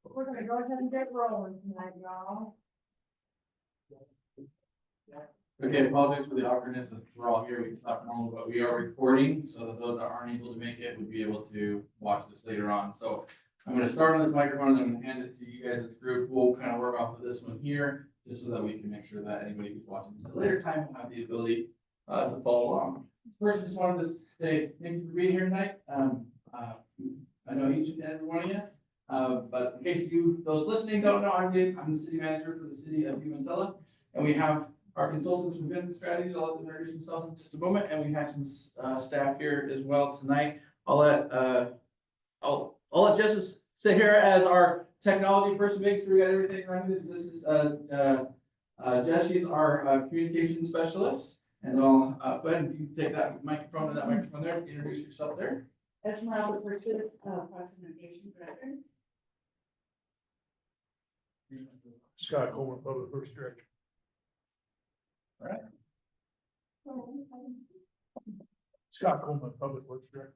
We're gonna go ahead and get rolling tonight, y'all. Okay, apologies for the awkwardness. We're all here. We can talk normal, but we are recording so that those that aren't able to make it would be able to watch this later on. So I'm going to start on this microphone and then I'm going to hand it to you guys as a group. We'll kind of work off of this one here, just so that we can make sure that anybody who's watching this at a later time will have the ability to follow along. First, I just wanted to say thank you for being here tonight. I know each and every one of you, but in case those listening don't know, I'm Dave. I'm the city manager for the city of Umatilla, and we have our consultants from Business Strategies. I'll let them introduce themselves in just a moment, and we have some staff here as well tonight. I'll let Jess sit here as our technology person, make sure we got everything running. This is Jess. She's our communication specialist, and I'll go ahead and if you take that microphone and that microphone there, introduce yourself there. Esmeralda Bridges, Communication Director. Scott Coleman, Public Works Director. All right. Scott Coleman, Public Works Director.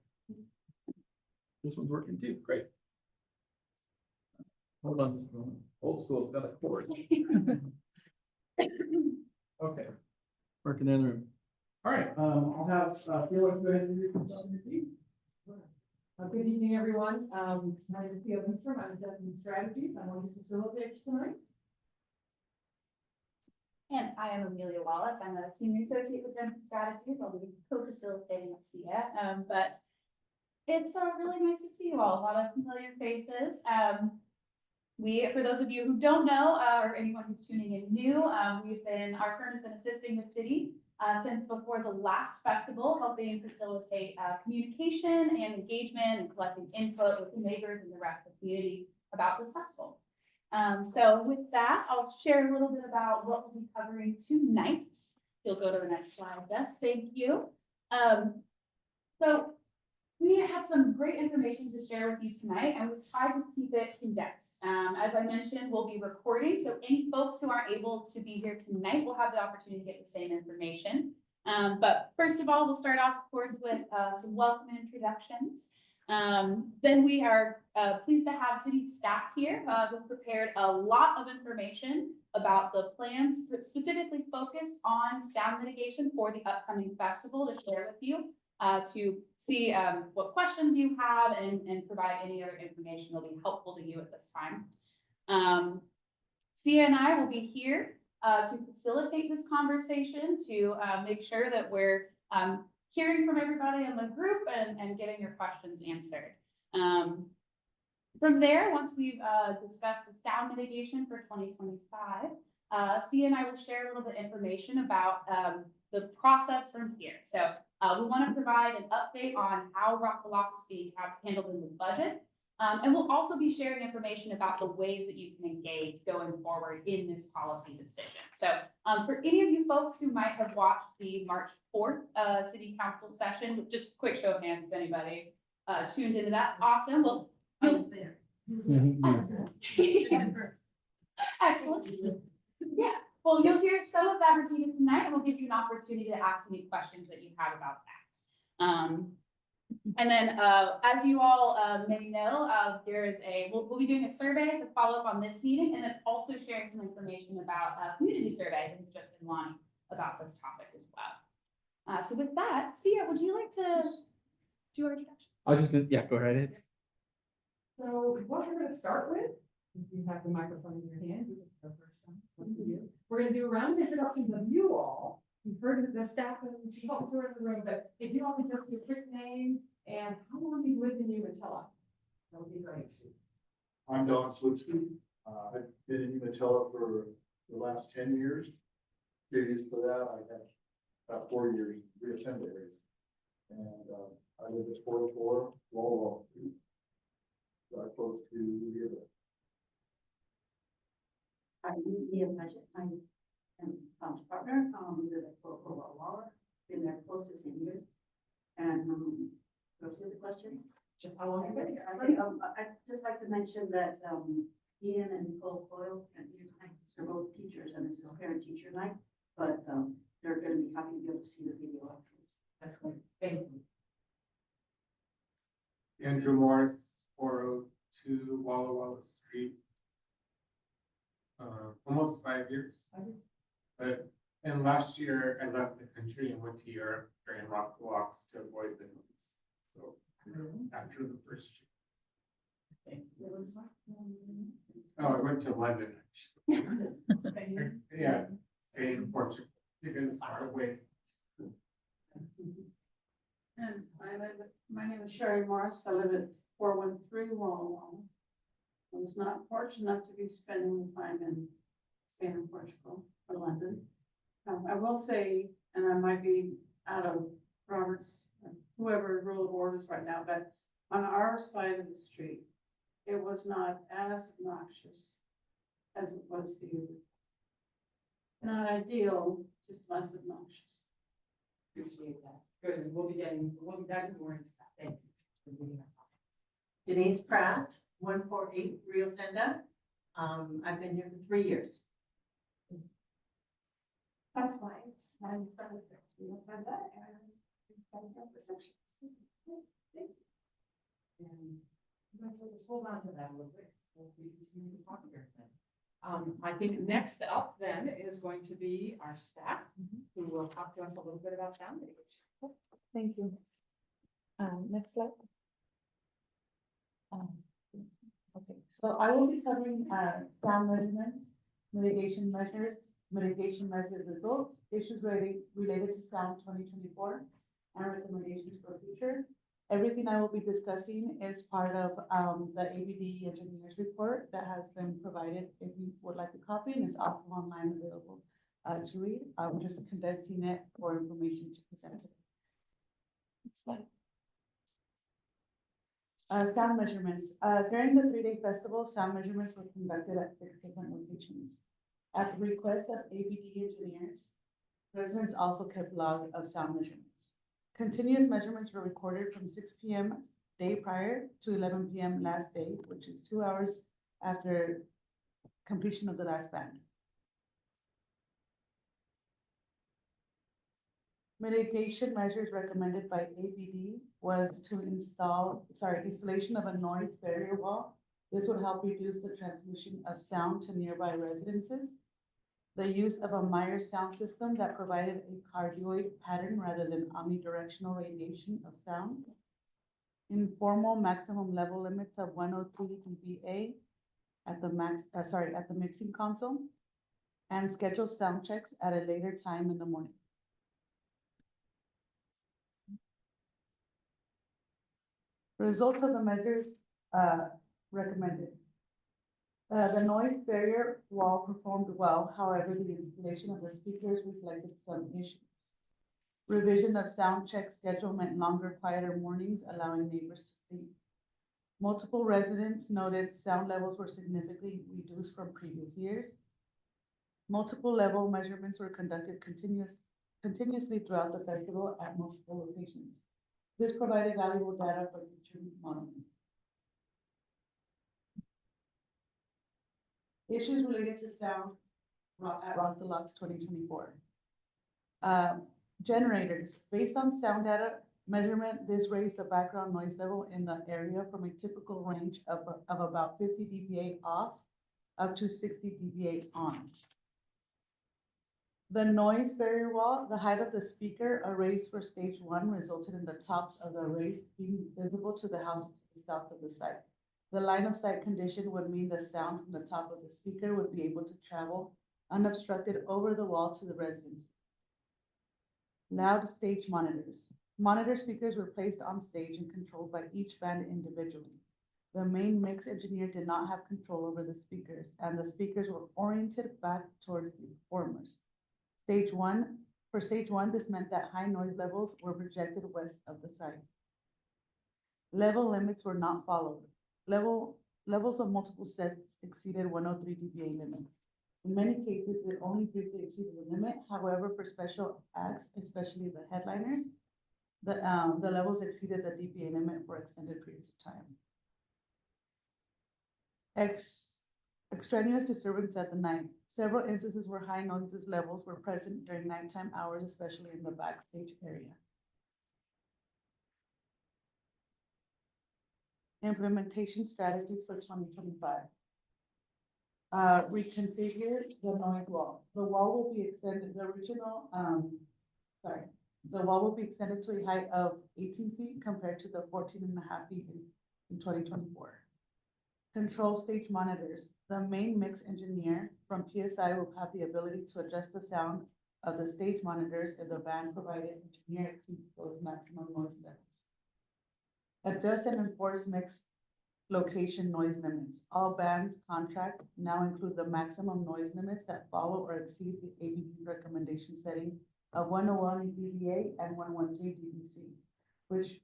This one's working too. Great. Hold on just a moment. Old school, got a cord. Okay. Working in the room. All right. I'll have Phil go ahead and introduce yourself and your team. Good evening, everyone. My name is Theo Lindstrom. I'm the Deputy Strategies. I'm one of the facilitators tonight. And I am Amelia Wallace. I'm a senior associate with Business Strategies. I'll be co-facilitating with SIA. But it's really nice to see you all. A lot of familiar faces. For those of you who don't know, or anyone who's tuning in new, our firm has been assisting the city since before the last festival, helping facilitate communication and engagement and collecting input with the neighbors and the rest of the community about this festival. So with that, I'll share a little bit about what we'll be covering tonight. You'll go to the next slide, Jess. Thank you. So we have some great information to share with you tonight, and we've tried to keep it condensed. As I mentioned, we'll be recording, so any folks who aren't able to be here tonight will have the opportunity to get the same information. But first of all, we'll start off, of course, with some welcome introductions. Then we are pleased to have city staff here who prepared a lot of information about the plans specifically focused on sound mitigation for the upcoming festival to share with you, to see what questions you have and provide any other information that'll be helpful to you at this time. Sia and I will be here to facilitate this conversation, to make sure that we're hearing from everybody in the group and getting your questions answered. From there, once we've discussed the sound mitigation for 2025, Sia and I will share a little bit of information about the process from here. So we want to provide an update on how rock velocity have handled in the budget. And we'll also be sharing information about the ways that you can engage going forward in this policy decision. So for any of you folks who might have watched the March 4th City Council session, just quick show of hands if anybody tuned into that. Awesome. Well, I was there. Excellent. Yeah. Well, you'll hear some of that repeated tonight, and we'll give you an opportunity to ask any questions that you have about that. And then, as you all may know, we'll be doing a survey to follow up on this meeting, and then also sharing some information about a community survey that's just been launched about this topic as well. So with that, Sia, would you like to do our introduction? I was just gonna, yeah, go right ahead. So what we're going to start with, if you have the microphone in your hand, this is our first time. We're going to do a round of introductions of you all. You've heard the staff and the folks who are in the room, but if you all can just do a quick name and how long you've lived in Umatilla, that would be great. I'm Don Slipsky. I've been in Umatilla for the last 10 years. Previous to that, I had about 4 years reassembly area. And I live at 404 Wall Street, right close to the river. I'm Ian Budget. I'm Tom's partner. We live at 404 Waller. Been there close to 10 years. And what's the question? Just how long you've been here. I'd just like to mention that Ian and Nicole Coyle are both teachers, and it's a parent-teacher night. But they're going to be happy to be able to see the video afterwards. That's great. Thank you. Andrew Morris, 402 to Walla Walla Street. Almost 5 years. But, and last year I left the country and went to Europe during rock walks to avoid the noise. So, after the first year. Oh, I went to London. Yeah, Spain, Portugal, because far away. And my name is Sherry Morris. I live at 413 Walla Walla. I was not fortunate enough to be spending time in Spain and Portugal or London. I will say, and I might be out of Robert's, whoever rule of orders right now, but on our side of the street, it was not as obnoxious as it was the other. Not ideal, just less obnoxious. Appreciate that. Good, and we'll be diving more into that. Thank you for giving us all. Denise Pratt, 148 Rio Senda. I've been here for 3 years. That's fine. I'm from the six. We don't have that. And I'm from the section. And I'm going to just hold on to that a little bit. We'll be continuing to talk here then. I think next up then is going to be our staff who will talk to us a little bit about sound mitigation. Thank you. Next slide. Okay, so I will be covering sound measurements, mitigation measures results, issues related to sound 2024, and recommendations for future. Everything I will be discussing is part of the ABD engineers report that has been provided. If you would like a copy, and it's also online available to read. I'm just condensing it for information to present today. Next slide. Sound measurements. During the 3-day festival, sound measurements were conducted at 6 different locations. At the request of ABD engineers, residents also kept log of sound measurements. Continuous measurements were recorded from 6 p.m. day prior to 11 p.m. last day, which is 2 hours after completion of the last band. Mitigation measures recommended by ABD was to installation of a noise barrier wall. This would help reduce the transmission of sound to nearby residences. The use of a Meyer sound system that provided a cardioid pattern rather than omnidirectional radiation of sound. Informal maximum level limits of 103 dBA at the mixing console, and schedule sound checks at a later time in the morning. Results of the measures recommended. The noise barrier wall performed well, however, the installation of the speakers reflected some issues. Revision of sound check schedule meant longer, quieter mornings, allowing neighbors to sleep. Multiple residents noted sound levels were significantly reduced from previous years. Multiple level measurements were conducted continuously throughout the festival at multiple locations. This provided valuable data for future monitoring. Issues related to sound at Rock the Locks 2024. Generators. Based on sound data measurement, this raised the background noise level in the area from a typical range of about 50 dBA off up to 60 dBA on. The noise barrier wall, the height of the speaker arrays for stage 1 resulted in the tops of the arrays being visible to the houses to the south of the site. The line of sight condition would mean the sound from the top of the speaker would be able to travel unobstructed over the wall to the residence. Loud stage monitors. Monitor speakers were placed on stage and controlled by each band individually. The main mix engineer did not have control over the speakers, and the speakers were oriented back towards the performers. For stage one, this meant that high noise levels were projected west of the site. Level limits were not followed. Levels of multiple sets exceeded 103 dBA limits. In many cases, it only briefly exceeded the limit. However, for special acts, especially the headliners, the levels exceeded the dBA limit for extended periods of time. Extraneous disturbance at the night. Several instances where high noises levels were present during nighttime hours, especially in the backstage area. Implementation strategies for 2025. Reconfigure the noise wall. The wall will be extended, the wall will be extended to a height of 18 feet compared to the 14.5 feet in 2024. Control stage monitors. The main mix engineer from PSI will have the ability to adjust the sound of the stage monitors if the band provided engineer exceeds those maximum noise levels. Adjust and enforce mix location noise limits. All bands contract now include the maximum noise limits that follow or exceed the ABD recommendation setting of 101 dBA and 113 dBc, which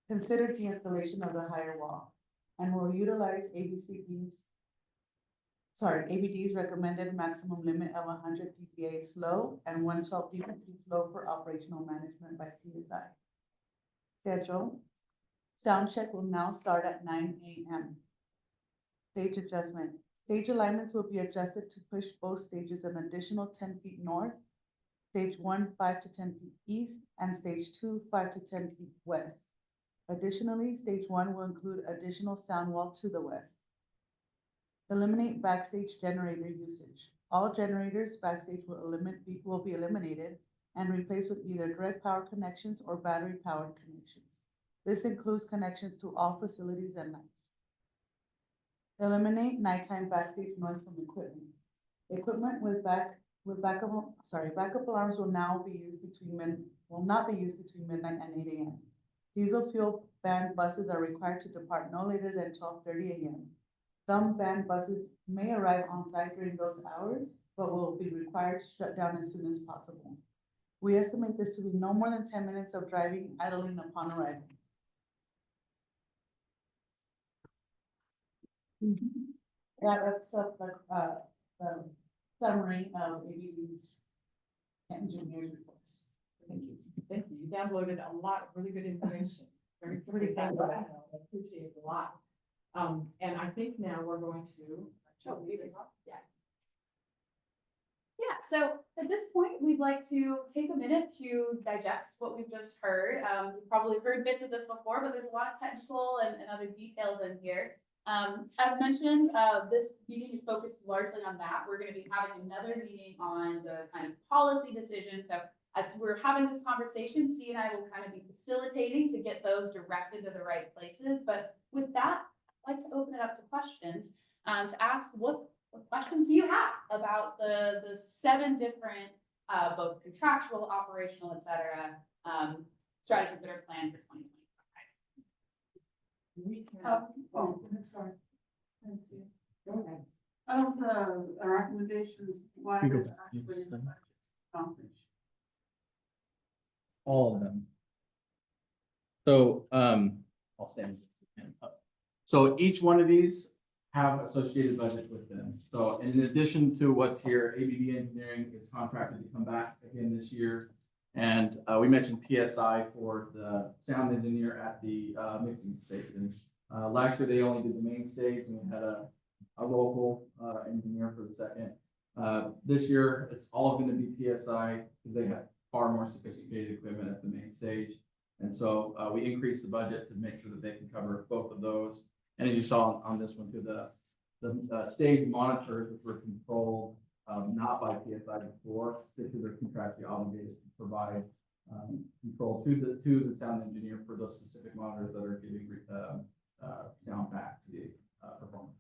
considers the installation of the higher wall, and will utilize ABD's recommended maximum limit of 100 dBA slow and 112 dBc slow for operational management by PSI. Schedule. Sound check will now start at 9 a.m. Stage adjustment. Stage alignments will be adjusted to push both stages an additional 10 feet north, stage 1, 5 to 10 feet east, and stage 2, 5 to 10 feet west. Additionally, stage 1 will include additional sound wall to the west. Eliminate backstage generator usage. All generators backstage will be eliminated and replaced with either direct power connections or battery powered connections. This includes connections to all facilities at nights. Eliminate nighttime backstage noise from equipment. Equipment with backup alarms will not be used between midnight and 8 a.m. Diesel fuel band buses are required to depart no later than 12:30 a.m. Some band buses may arrive on site during those hours, but will be required to shut down as soon as possible. We estimate this to be no more than 10 minutes of driving idling upon arrival. That wraps up the summary of ABD's engineers reports. Thank you. Thank you. You downloaded a lot of really good information. Very thankful. I appreciate it a lot. And I think now we're going to. Yeah. Yeah, so at this point, we'd like to take a minute to digest what we've just heard. You've probably heard bits of this before, but there's a lot of technical and other details in here. As mentioned, this meeting is focused largely on that. We're going to be having another meeting on the kind of policy decisions. So as we're having this conversation, C and I will kind of be facilitating to get those directed to the right places. But with that, I'd like to open it up to questions, to ask what questions do you have about the 7 different, both contractual, operational, et cetera, strategies that are planned for 2025. We can. Let's start. Go ahead. Of the recommendations, why You go is back. actually in the budget accomplished? All of them. So, I'll stand up. So each one of these have associated budgets with them. So in addition to what's here, ABB Engineering is contracted to come back again this year. And we mentioned PSI for the sound engineer at the mixing station. Last year, they only did the main stage and we had a local engineer for the second. This year, it's all going to be PSI because they have far more sophisticated equipment at the main stage. And so we increased the budget to make sure that they can cover both of those. And as you saw on this one too, the stage monitors which were controlled not by PSI before, because they're contractually obligated to provide control to the sound engineer for those specific monitors that are giving sound back to the performer.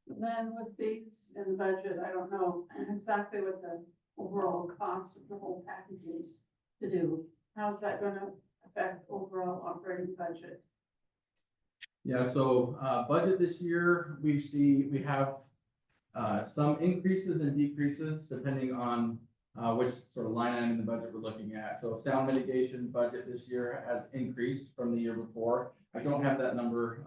Then with these in the budget, I don't know exactly what the overall cost of the whole package is to do. How's that going to affect overall operating budget? Yeah, so budget this year, we have some increases and decreases depending on which sort of line item in the budget we're looking at. So sound mitigation budget this year has increased from the year before. I don't have that number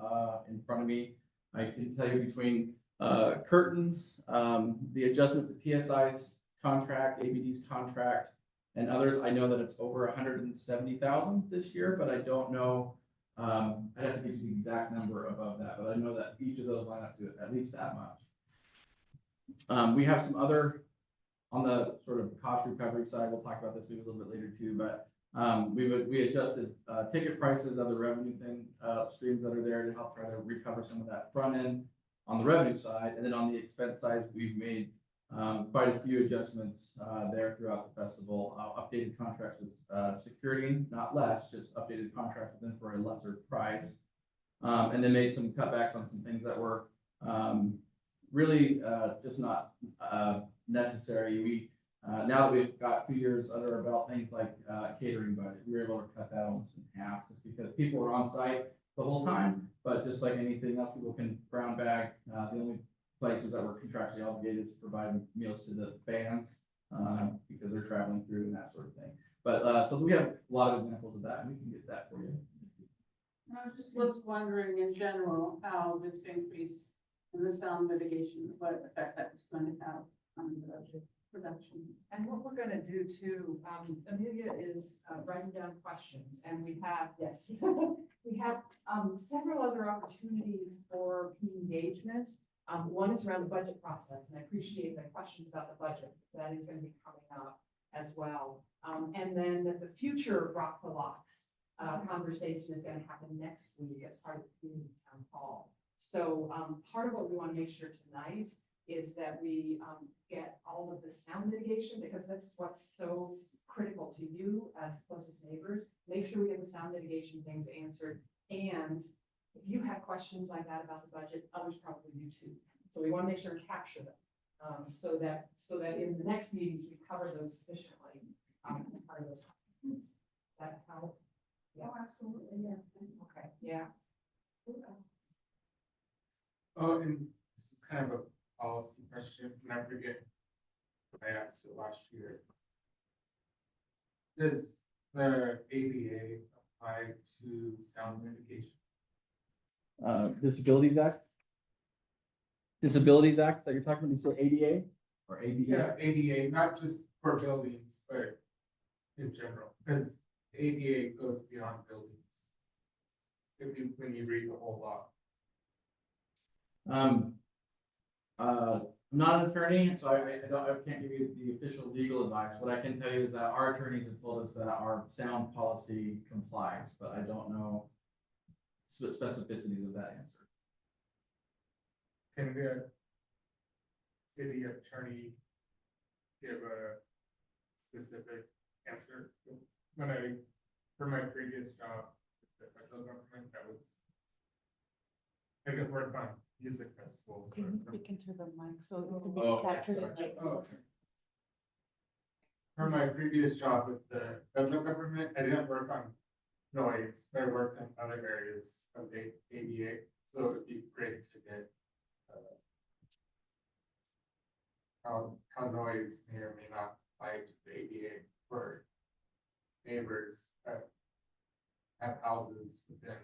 in front of me. I can tell you between curtains, the adjustment to PSI's contract, ABD's contract, and others, I know that it's over 170,000 this year, but I don't know. I'd have to get you the exact number above that, but I know that each of those line up to at least that much. We have some other, on the sort of cost recovery side, we'll talk about this maybe a little bit later too, but We adjusted, ticket prices, other revenue streams that are there to help try to recover some of that front end on the revenue side, and then on the expense side, we've made, quite a few adjustments, there throughout the festival, updated contracts with, security, not less, just updated contracts with them for a lesser price. And then made some cutbacks on some things that were, really, just not, necessary. Now that we've got 2 years under our belt, things like catering budget, we were able to cut that almost in half, just because people were on site the whole time. But just like anything else, people can brown bag. The only places that were contractually obligated is to provide meals to the bands, because they're traveling through and that sort of thing. But, so we have a lot of examples of that, and we can get that for you. I just was wondering in general how this increase in the sound mitigation, what effect that was going to have on the production. And what we're gonna do too, Amelia is writing down questions, and we have, yes, we have several other opportunities for engagement. One is around the budget process, and I appreciate the questions about the budget, because that is gonna be coming up as well. And then the future Rockville Locks conversation is gonna happen next week as part of the community town hall. So part of what we wanna make sure tonight is that we get all of the sound mitigation, because that's what's so critical to you as closest neighbors. Make sure we get the sound mitigation things answered. And if you have questions like that about the budget, others probably do too. So we want to make sure and capture them, so that in the next meetings, we cover those sufficiently, as part of those documents. That help? Yeah. Oh, absolutely, yeah. Okay, yeah. Oh, and this is kind of a policy question, and I forget what I asked it last year. Does the ADA apply to sound mitigation? Disabilities Act? Disabilities Act that you're talking about, you say ADA or ADA? Yeah, ADA, not just for buildings, but in general, because ADA goes beyond buildings. When you read the whole law. I'm not an attorney, so I can't give you the official legal advice. What I can tell you is that our attorneys have told us that our sound policy complies, but I don't know specificities of that answer. Can the city attorney give a specific answer? For my previous job, the federal government, that was, I could work on music festivals. Can you speak into the mic so it can be Oh, captured? sorry. For my previous job with the federal government, I didn't work on noise, but I worked in other areas of the ADA, so it'd be great to get how noise may or may not apply to the ADA for neighbors that have houses within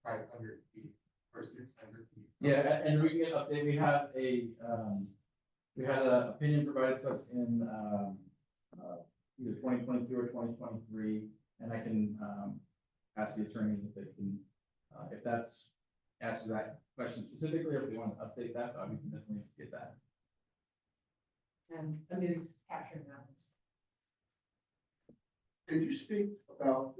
500 feet or 600 feet. Yeah, and we can get update. We had an opinion provided to us in either 2022 or 2023, and I can ask the attorneys if they can, if that's answers that question specifically, or if they want to update that, we can definitely get that. And Amelia's capturing that. Could you speak about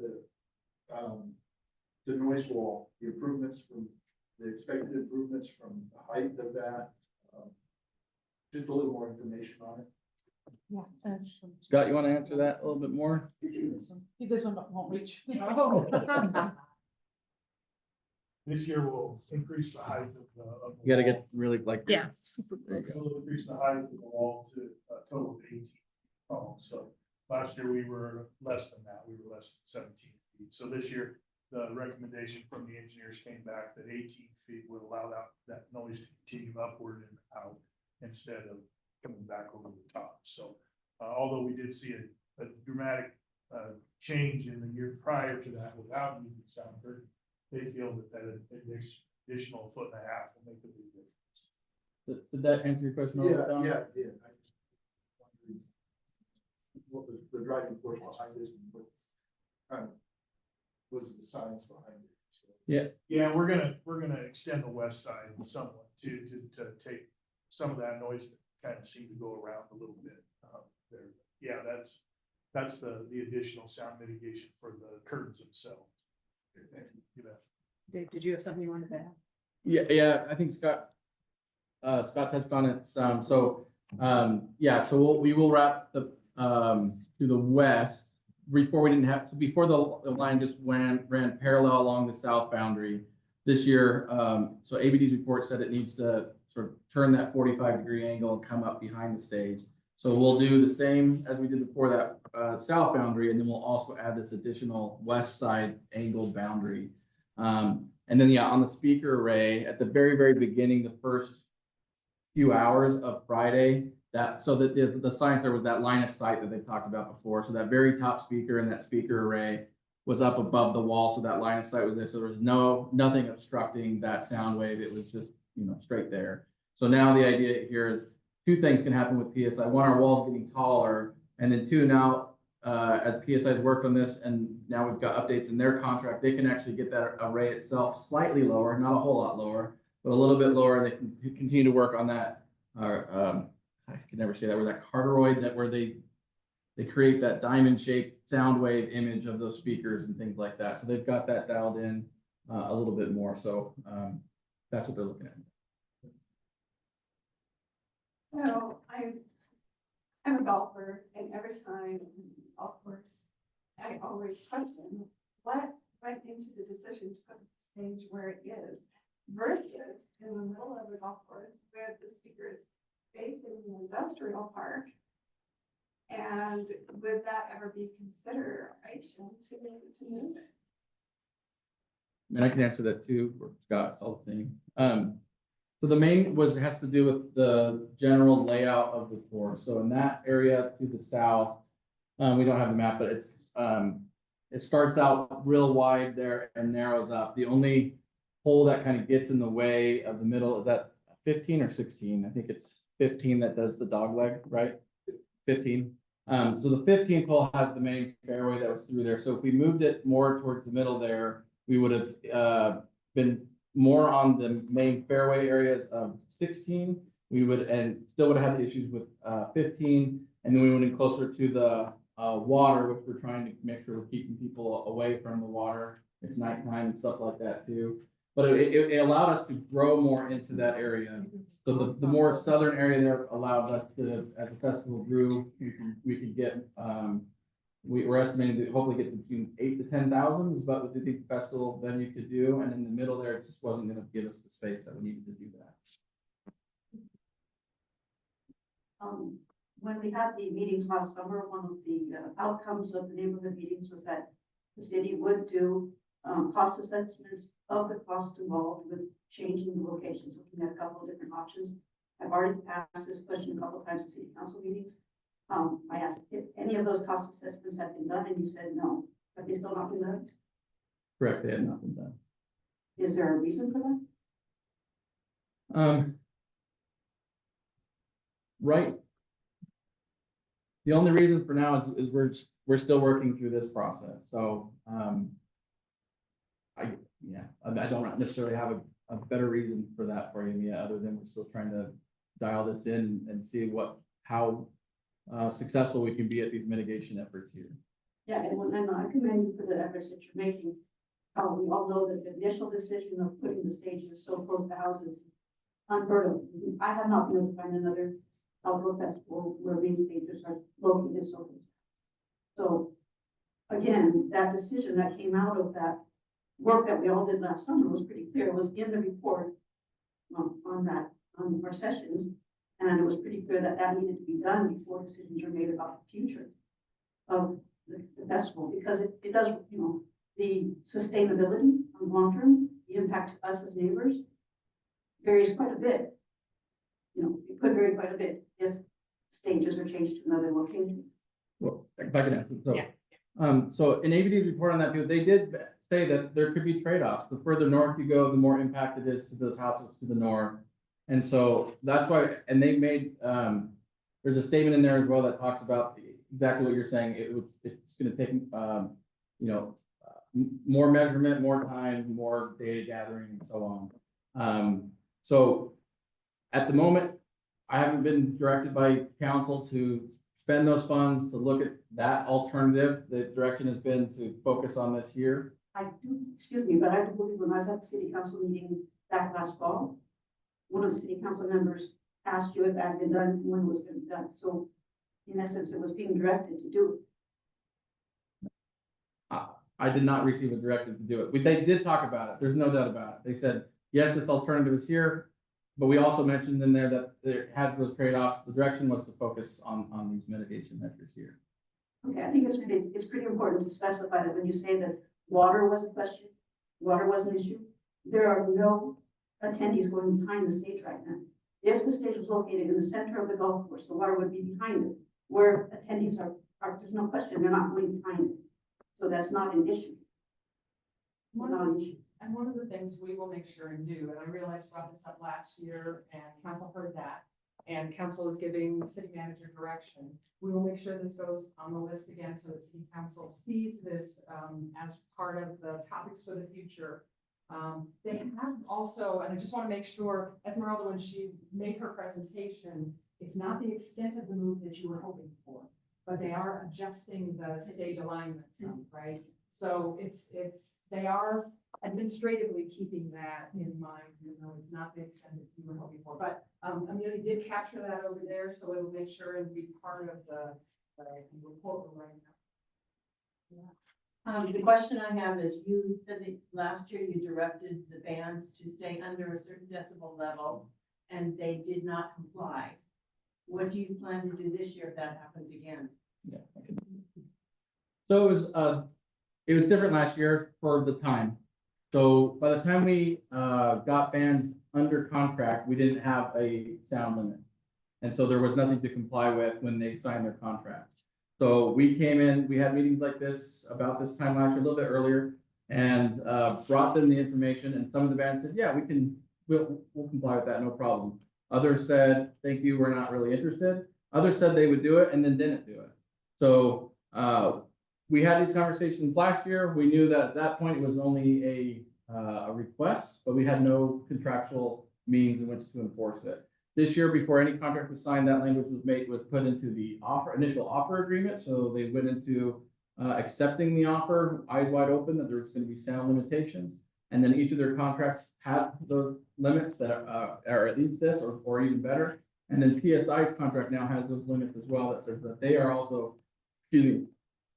the noise wall, the improvements from, the expected improvements from the height of that? Just a little more information on it. Yeah. Scott, you want to answer that a little bit more? This one won't reach. Oh. This year will increase the height of the. You gotta get really like. Yeah, super. There you go. We'll increase the height of the wall to a total of 18 feet. So last year we were less than that. We were less than 17 feet. So this year, the recommendation from the engineers came back that 18 feet would allow that noise to continue upward and out instead of coming back over the top. So although we did see a dramatic change in the year prior to that without using sound curtain, they feel that additional 1.5 feet will make a big difference. Did that answer your question? Don? Yeah, it did. I just wondered what was the driving force behind this, and what kind of was the science behind it? So. Yeah, we're gonna extend the west side somewhat to take some of that noise that kind of seemed to go around a little bit there. Yeah, That's the additional sound mitigation for the curtains themselves. You know, Dave, did you have something you wanted to add? Yeah, I think Scott touched on it some, so, yeah, so we will wrap the, to the west. Before we didn't have, so before the line just ran parallel along the south boundary. This year, so ABD's report said it needs to sort of turn that 45-degree angle and come up behind the stage. So we'll do the same as we did before that, south boundary, and then we'll also add this additional west side angled boundary. And then, yeah, on the speaker array, at the very, very beginning, the first few hours of Friday, so that the science there was that line of sight that they talked about before. So that very top speaker and that speaker array was up above the wall, so that line of sight was there. So there was nothing obstructing that sound wave. It was just, straight there. So now the idea here is two things can happen with PSI. One, our wall's getting taller, and then two, now as PSI's worked on this, and now we've got updates in their contract, they can actually get that array itself slightly lower, not a whole lot lower, but a little bit lower. They can continue to work on that. I can never say that word, that cardioid, that where they create that diamond-shaped sound wave image of those speakers and things like that. So they've got that dialed in a little bit more. So that's what they're looking at. So I'm a golfer, and every time golf course, I always question what went into the decision to put the stage where it is versus in the middle of the golf course where the speakers facing the industrial park. And would that ever be consideration to move it? And I can answer that too, for Scott, it's all the same. So the main has to do with the general layout of the course. So in that area to the south, we don't have the map, but it starts out real wide there and narrows up. The only hole that kind of gets in the way of the middle is that 15 or 16. I think it's 15 that does the dog leg, right? 15. So the 15th hole has the main fairway that was through there. So if we moved it more towards the middle there, we would have been more on the main fairway areas of 16. We would, and still would have had the issues with 15. And then we went in closer to the water, which we're trying to make sure we're keeping people away from the water. It's nighttime and stuff like that too. But it allowed us to grow more into that area. So the more southern area there allowed us to, as the festival grew, we could get, we're estimating to hopefully get between 8,000 to 10,000 is about what the festival venue could do. And in the middle there, it just wasn't going to give us the space that we needed to do that. When we had the meetings last summer, one of the outcomes of the neighborhood meetings was that the city would do cost assessments of the costs involved with changing the locations, looking at a couple of different options. I've already asked this question a couple of times at city council meetings. I asked if any of those cost assessments had been done, and you said no. Have they still not been done? Correct, they had not been done. Is there a reason for that? Right. The only reason for now is we're still working through this process. So I don't necessarily have a better reason for that for you, Mia, other than we're still trying to dial this in and see how successful we can be at these mitigation efforts here. Yeah, and I commend you for the efforts that you're making. We all know that the initial decision of putting the stages so close to houses unheard of. I have not been able to find another outdoor festival where main stages are located so close. So again, that decision that came out of that work that we all did last summer was pretty clear. It was in the report on our sessions, and it was pretty clear that that needed to be done before decisions are made about the future of the festival, because it does, the sustainability on long term, the impact to us as neighbors varies quite a bit. It could vary quite a bit if stages are changed to another location. Well, if I can answer. So, so in ABD's report on that too, they did say that there could be trade-offs. The further north you go, the more impact it is to those houses to the north. And so that's why, and they made, there's a statement in there as well that talks about exactly what you're saying. It's going to take, more measurement, more time, more data gathering, and so on. So at the moment, I haven't been directed by council to spend those funds to look at that alternative. The direction has been to focus on this year. I do, excuse me, but I do believe when I was at the city council meeting back last fall, one of the city council members asked you if that had been done, when it was going to be done. So in essence, it was being directed to do it. I did not receive a directive to do it. They did talk about it. There's no doubt about it. They said, yes, this alternative is here. But we also mentioned in there that it has those trade-offs. The direction was to focus on these mitigation measures here. Okay, I think it's pretty important to specify that when you say that water was a question, water was an issue, there are no attendees going behind the stage right now. If the stage was located in the center of the golf course, the water would be behind it. Where attendees are, there's no question, they're not going behind it. So that's not an issue. Not an issue. And one of the things we will make sure and do, and I realized brought this up last year and council heard that, and council is giving the city manager direction. We will make sure this goes on the list again so that city council sees this as part of the topics for the future. They have also, and I just want to make sure, Esmeralda, when she made her presentation, it's not the extent of the move that you were hoping for, but they are adjusting the stage alignment some, right? So they are administratively keeping that in mind, it's not the extent that you were hoping for, but Amelia did capture that over there, so it'll make sure and be part of the report we're writing up. The question I have is, you said that last year you directed the bands to stay under a certain decibel level, and they did not comply. What do you plan to do this year if that happens again? Yeah. So it was different last year for the time. So by the time we got bands under contract, we didn't have a sound limit. And so there was nothing to comply with when they signed their contract. So we came in, we had meetings like this about this time last year, a little bit earlier, and brought them the information, and some of the bands said, yeah, we'll comply with that, no problem. Others said, thank you, we're not really interested. Others said they would do it and then didn't do it. So we had these conversations last year. We knew that at that point it was only a request, but we had no contractual means in which to enforce it. This year, before any contract was signed, that language was put into the initial offer agreement. So they went into accepting the offer, eyes wide open, that there's going to be sound limitations. And then each of their contracts have those limits that are at least this or even better. And then PSI's contract now has those limits as well, that says that they are also,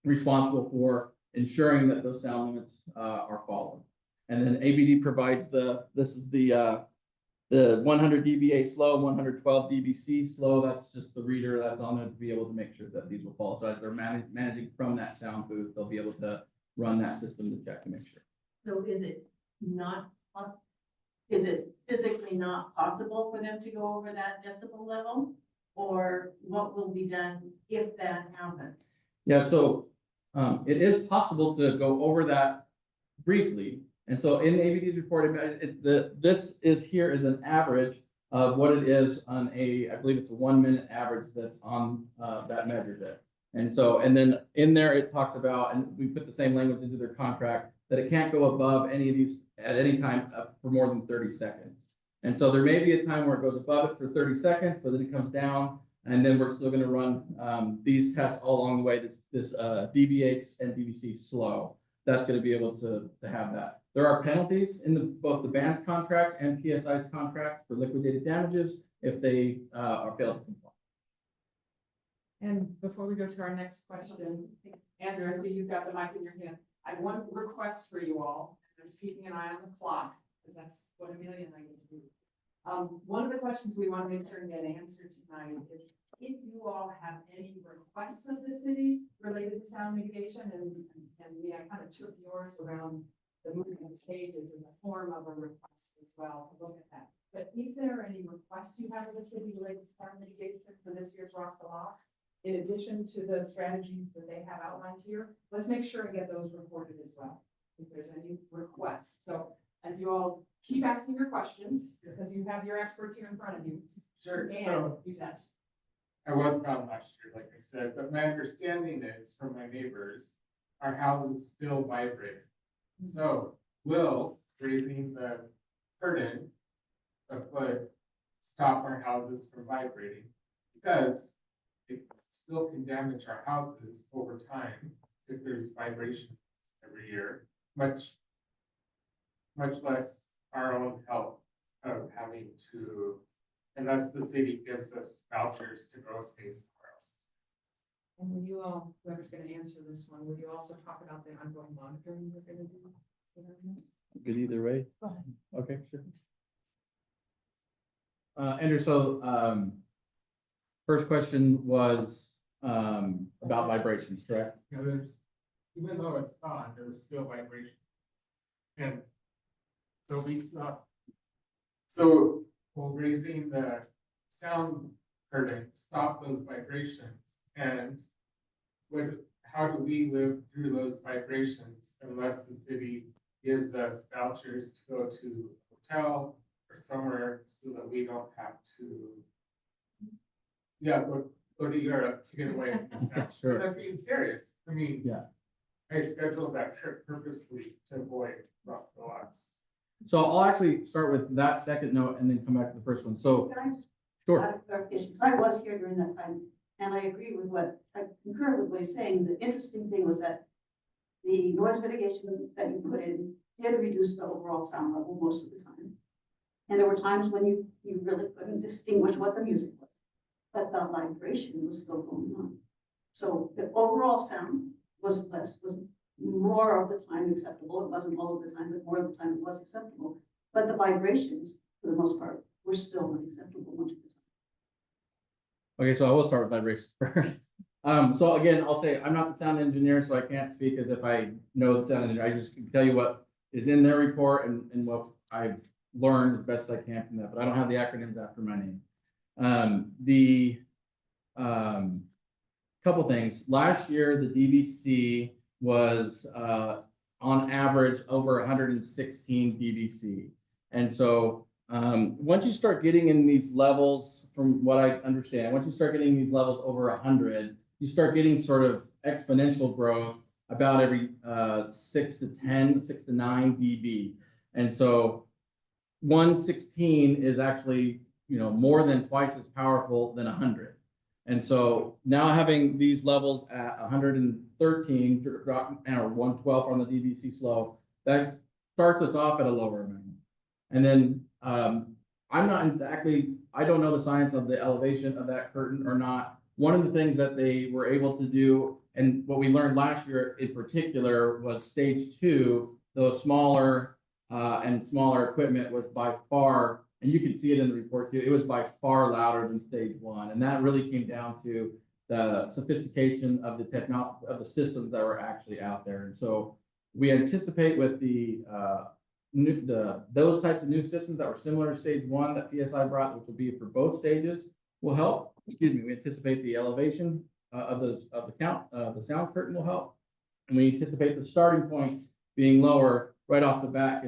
responsible for ensuring that those sound limits are followed. And then ABD provides this is the 100 dBA slow, 112 dBc slow. That's just the reader that's on there to be able to make sure that these will follow. So as they're managing from that sound booth, they'll be able to run that system to check to make sure. So is it physically not possible for them to go over that decibel level? Or what will be done if that happens? Yeah, so it is possible to go over that briefly. And so in the ABD's report, this is here is an average of what it is on I believe it's a 1 minute average that's on that measures it. And so, and then in there, it talks about, and we put the same language into their contract, that it can't go above any of these at any time for more than 30 seconds. And so there may be a time where it goes above it for 30 seconds, but then it comes down. And then we're still going to run these tests all along the way. This DBA and DBC slow. That's going to be able to have that. There are penalties in both the band's contracts and PSI's contracts for liquidated damages if they are failed to comply. And before we go to our next question, Andrew, I see you've got the mic in your hand. I have one request for you all. I'm just keeping an eye on the clock because that's what Amelia and I get to do. One of the questions we want to make sure and get answered tonight is if you all have any requests of the city related to sound mitigation, and I kind of took yours around the movement of the stages as a form of a request as well, to look at that. But if there are any requests you have of the city related to sound mitigation for this year's Rock the Lock, in addition to the strategies that they have outlined here, let's make sure and get those reported as well, if there's any requests. So as you all keep asking your questions, because you have your experts here in front of you. Sure, And so do that. I was gone last year, like I said, but my understanding is from my neighbors, our houses still vibrate. So will raising the curtain a foot stop our houses from vibrating? Because it still can damage our houses over time if there's vibration every year, much less our own health of having to, unless the city gives us vouchers to go stay somewhere else. And will you all, whoever's gonna answer this one, will you also talk about the ongoing monitoring we're gonna do? Good either way. Go ahead. Okay, sure. Andrew, so, first question was, about vibrations, correct? You know, there's, even though it's on, there's still vibration. And so we stop. So while raising the sound curtain, stop those vibrations. And how do we live through those vibrations unless the city gives us vouchers to go to a hotel or somewhere so that we don't have to, go to Europe to get away from the sound. Sure. I'm being serious. I mean. Yeah. I scheduled that trip purposely to avoid rock the lots. So I'll actually start with that second note and then come back to the first one. So, Can I just sure. add a clarification? Because I was here during that time, and I agree with I concur with what he's saying. The interesting thing was that the noise mitigation that you put in did reduce the overall sound level most of the time. And there were times when you really couldn't distinguish what the music was, but the vibration was still going on. So the overall sound was more of the time acceptable. It wasn't all of the time, but more of the time it was acceptable. But the vibrations, for the most part, were still unacceptable much of the time. Okay, so I will start with vibrations first. So again, I'll say I'm not the sound engineer, so I can't speak as if I know the sound engineer. I just can tell you what is in their report and what I've learned as best I can from that, but I don't have the acronyms after my name. Couple things. Last year, the DVC was on average over 116 DVC. And so once you start getting in these levels, from what I understand, once you start getting these levels over 100, you start getting sort of exponential growth about every 6 to 9 dB. And so 116 is actually, more than twice as powerful than 100. And so now having these levels at 113 drop or 112 on the DVC slow, that starts us off at a lower amount. And then I don't know the science of the elevation of that curtain or not. One of the things that they were able to do, and what we learned last year in particular, was stage 2, those smaller and smaller equipment was by far, and you can see it in the report too, it was by far louder than stage 1. And that really came down to the sophistication of the technology, of the systems that were actually out there. And so we anticipate with those types of new systems that were similar to stage 1 that PSI brought, which will be for both stages, will help. We anticipate the elevation of the sound curtain will help. And we anticipate the starting point being lower right off the bat.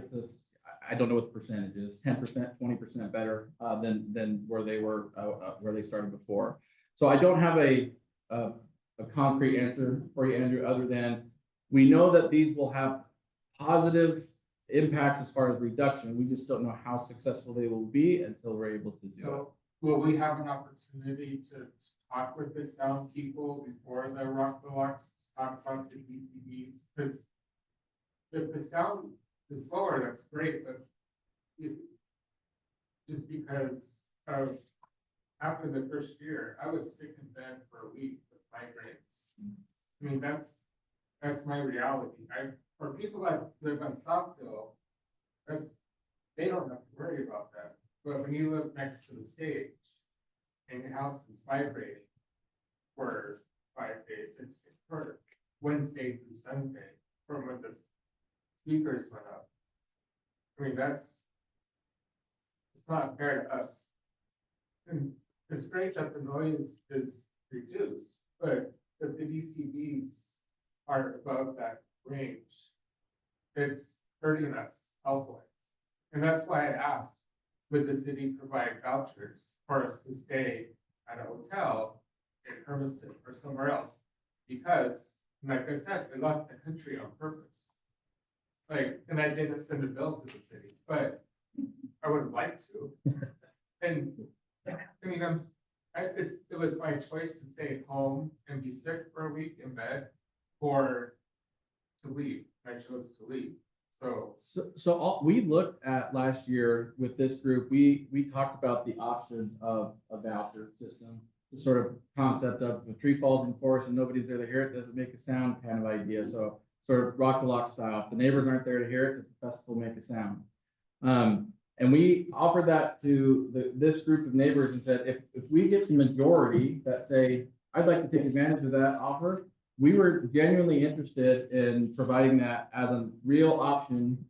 I don't know what the percentage is, 10%, 20% better than where they were, where they started before. So I don't have a concrete answer for you, Andrew, other than we know that these will have positive impacts as far as reduction. We just don't know how successful they will be until we're able to do it. So will we have an opportunity to talk with the sound people before the rock blocks, talk about the DVDs? Because if the sound is lower, that's great, but just because of after the first year, I was sick in bed for a week with migraines. I mean, that's my reality. For people that live on Southville, they don't have to worry about that. But when you live next to the stage and your house is vibrating for 5 days, 6 days, for Wednesday through Sunday, from when the speakers went up. I mean, it's not fair to us. And it's great that the noise is reduced, but if the DCBs are above that range, it's hurting us health-wise. And that's why I asked, would the city provide vouchers for us to stay at a hotel in Hermiston or somewhere else? Because, like I said, I left the country on purpose. And I didn't send a bill to the city, but I would like to. And I mean, it was my choice to stay home and be sick for a week in bed or to leave. I chose to leave. So We looked at last year with this group, we talked about the options of a voucher system. The sort of concept of if a tree falls in the forest and nobody's there to hear it, does it make a sound kind of idea. So sort of rock the lock style. If the neighbors aren't there to hear it, does the festival make a sound? And we offered that to this group of neighbors and said, if we get the majority that say, I'd like to take advantage of that offer, we were genuinely interested in providing that as a real option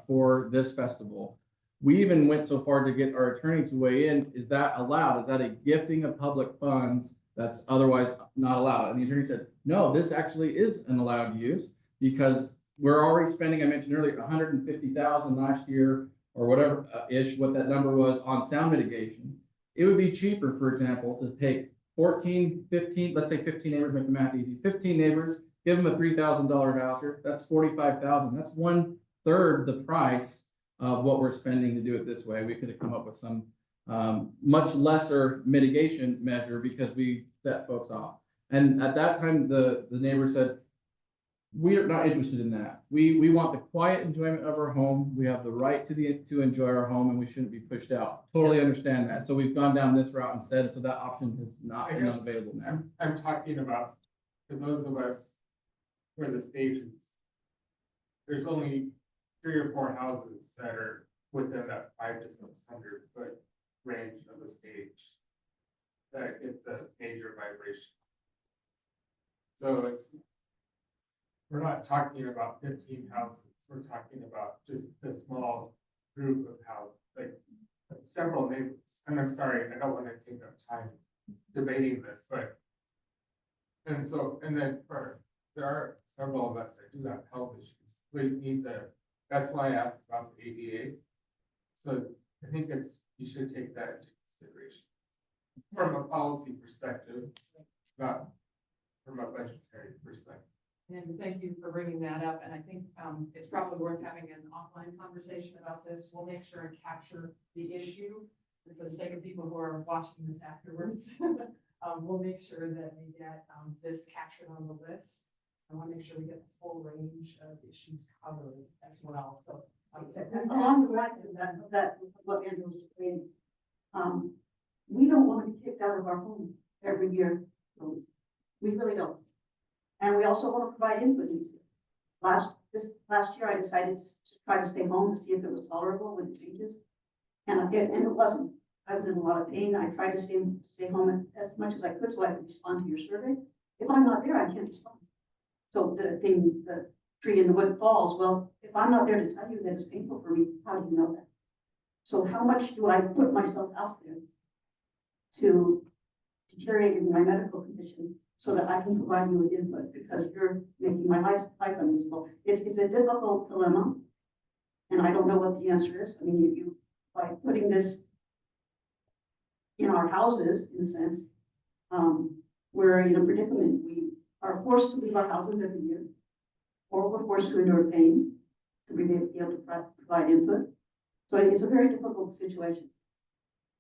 for this festival. We even went so far to get our attorney to weigh in. Is that allowed? Is that a gifting of public funds that's otherwise not allowed? And the attorney said, no, this actually is an allowed use because we're already spending, I mentioned earlier, $150,000 last year or whatever ish, what that number was on sound mitigation. It would be cheaper, for example, to take 14, 15, let's say 15 neighbors, make the math easy, 15 neighbors, give them a $3,000 voucher. That's $45,000. That's 1/3 the price of what we're spending to do it this way. We could have come up with some much lesser mitigation measure because we set folks off. And at that time, the neighbor said, we are not interested in that. We want the quiet enjoyment of our home. We have the right to enjoy our home and we shouldn't be pushed out. Totally understand that. So we've gone down this route instead. So that option is not available now. I'm talking about for those of us where the stage is. There's only 3 or 4 houses that are within that 500 to 600 foot range of the stage that get the major vibration. So we're not talking about 15 houses. We're talking about just a small group of houses, like several neighbors. And I'm sorry, I don't want to take up time debating this, but and then there are several of us that do have health issues. We need to. That's why I asked about the ADA. So I think you should take that into consideration from a policy perspective, not from a budgetary perspective. And thank you for bringing that up. And I think it's probably worth having an offline conversation about this. We'll make sure and capture the issue. And for the sake of people who are watching this afterwards, we'll make sure that we get this captured on the list. I want to make sure we get the full range of issues covered as well. So Along the lines of that, what Andrew was saying, we don't want to be kicked out of our home every year. We really don't. And we also want to provide input. This last year, I decided to try to stay home to see if it was tolerable with the changes. And it wasn't. I was in a lot of pain. I tried to stay home as much as I could so I could respond to your survey. If I'm not there, I can't respond. So the tree in the wood falls. Well, if I'm not there to tell you that it's painful for me, how do you know that? So how much do I put myself out there to deteriorate my medical condition so that I can provide you with input because you're making my life unusable? It's a difficult dilemma, and I don't know what the answer is. I mean, you by putting this in our houses, in a sense, we're in a predicament. We are forced to leave our houses every year, or we're forced to endure pain to be able to provide input. So it's a very difficult situation.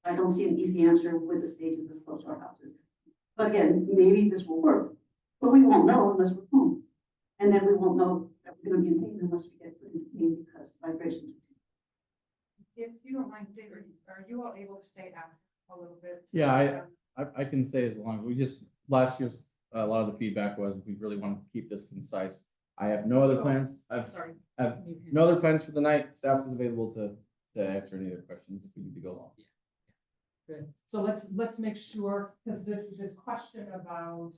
I don't see an easy answer with the stages as close to our houses. But again, maybe this will work, but we won't know unless we're home. And then we won't know that we're going to be in pain unless we get put into pain because the vibrations. if you don't mind, David, are you all able to stay out a little bit? Yeah, I can say as long as last year's, a lot of the feedback was we really want to keep this concise. I have no other plans. Sorry. I have no other plans for the night. Staff is available to answer any other questions if we need to go along. Good. So let's make sure, because this question about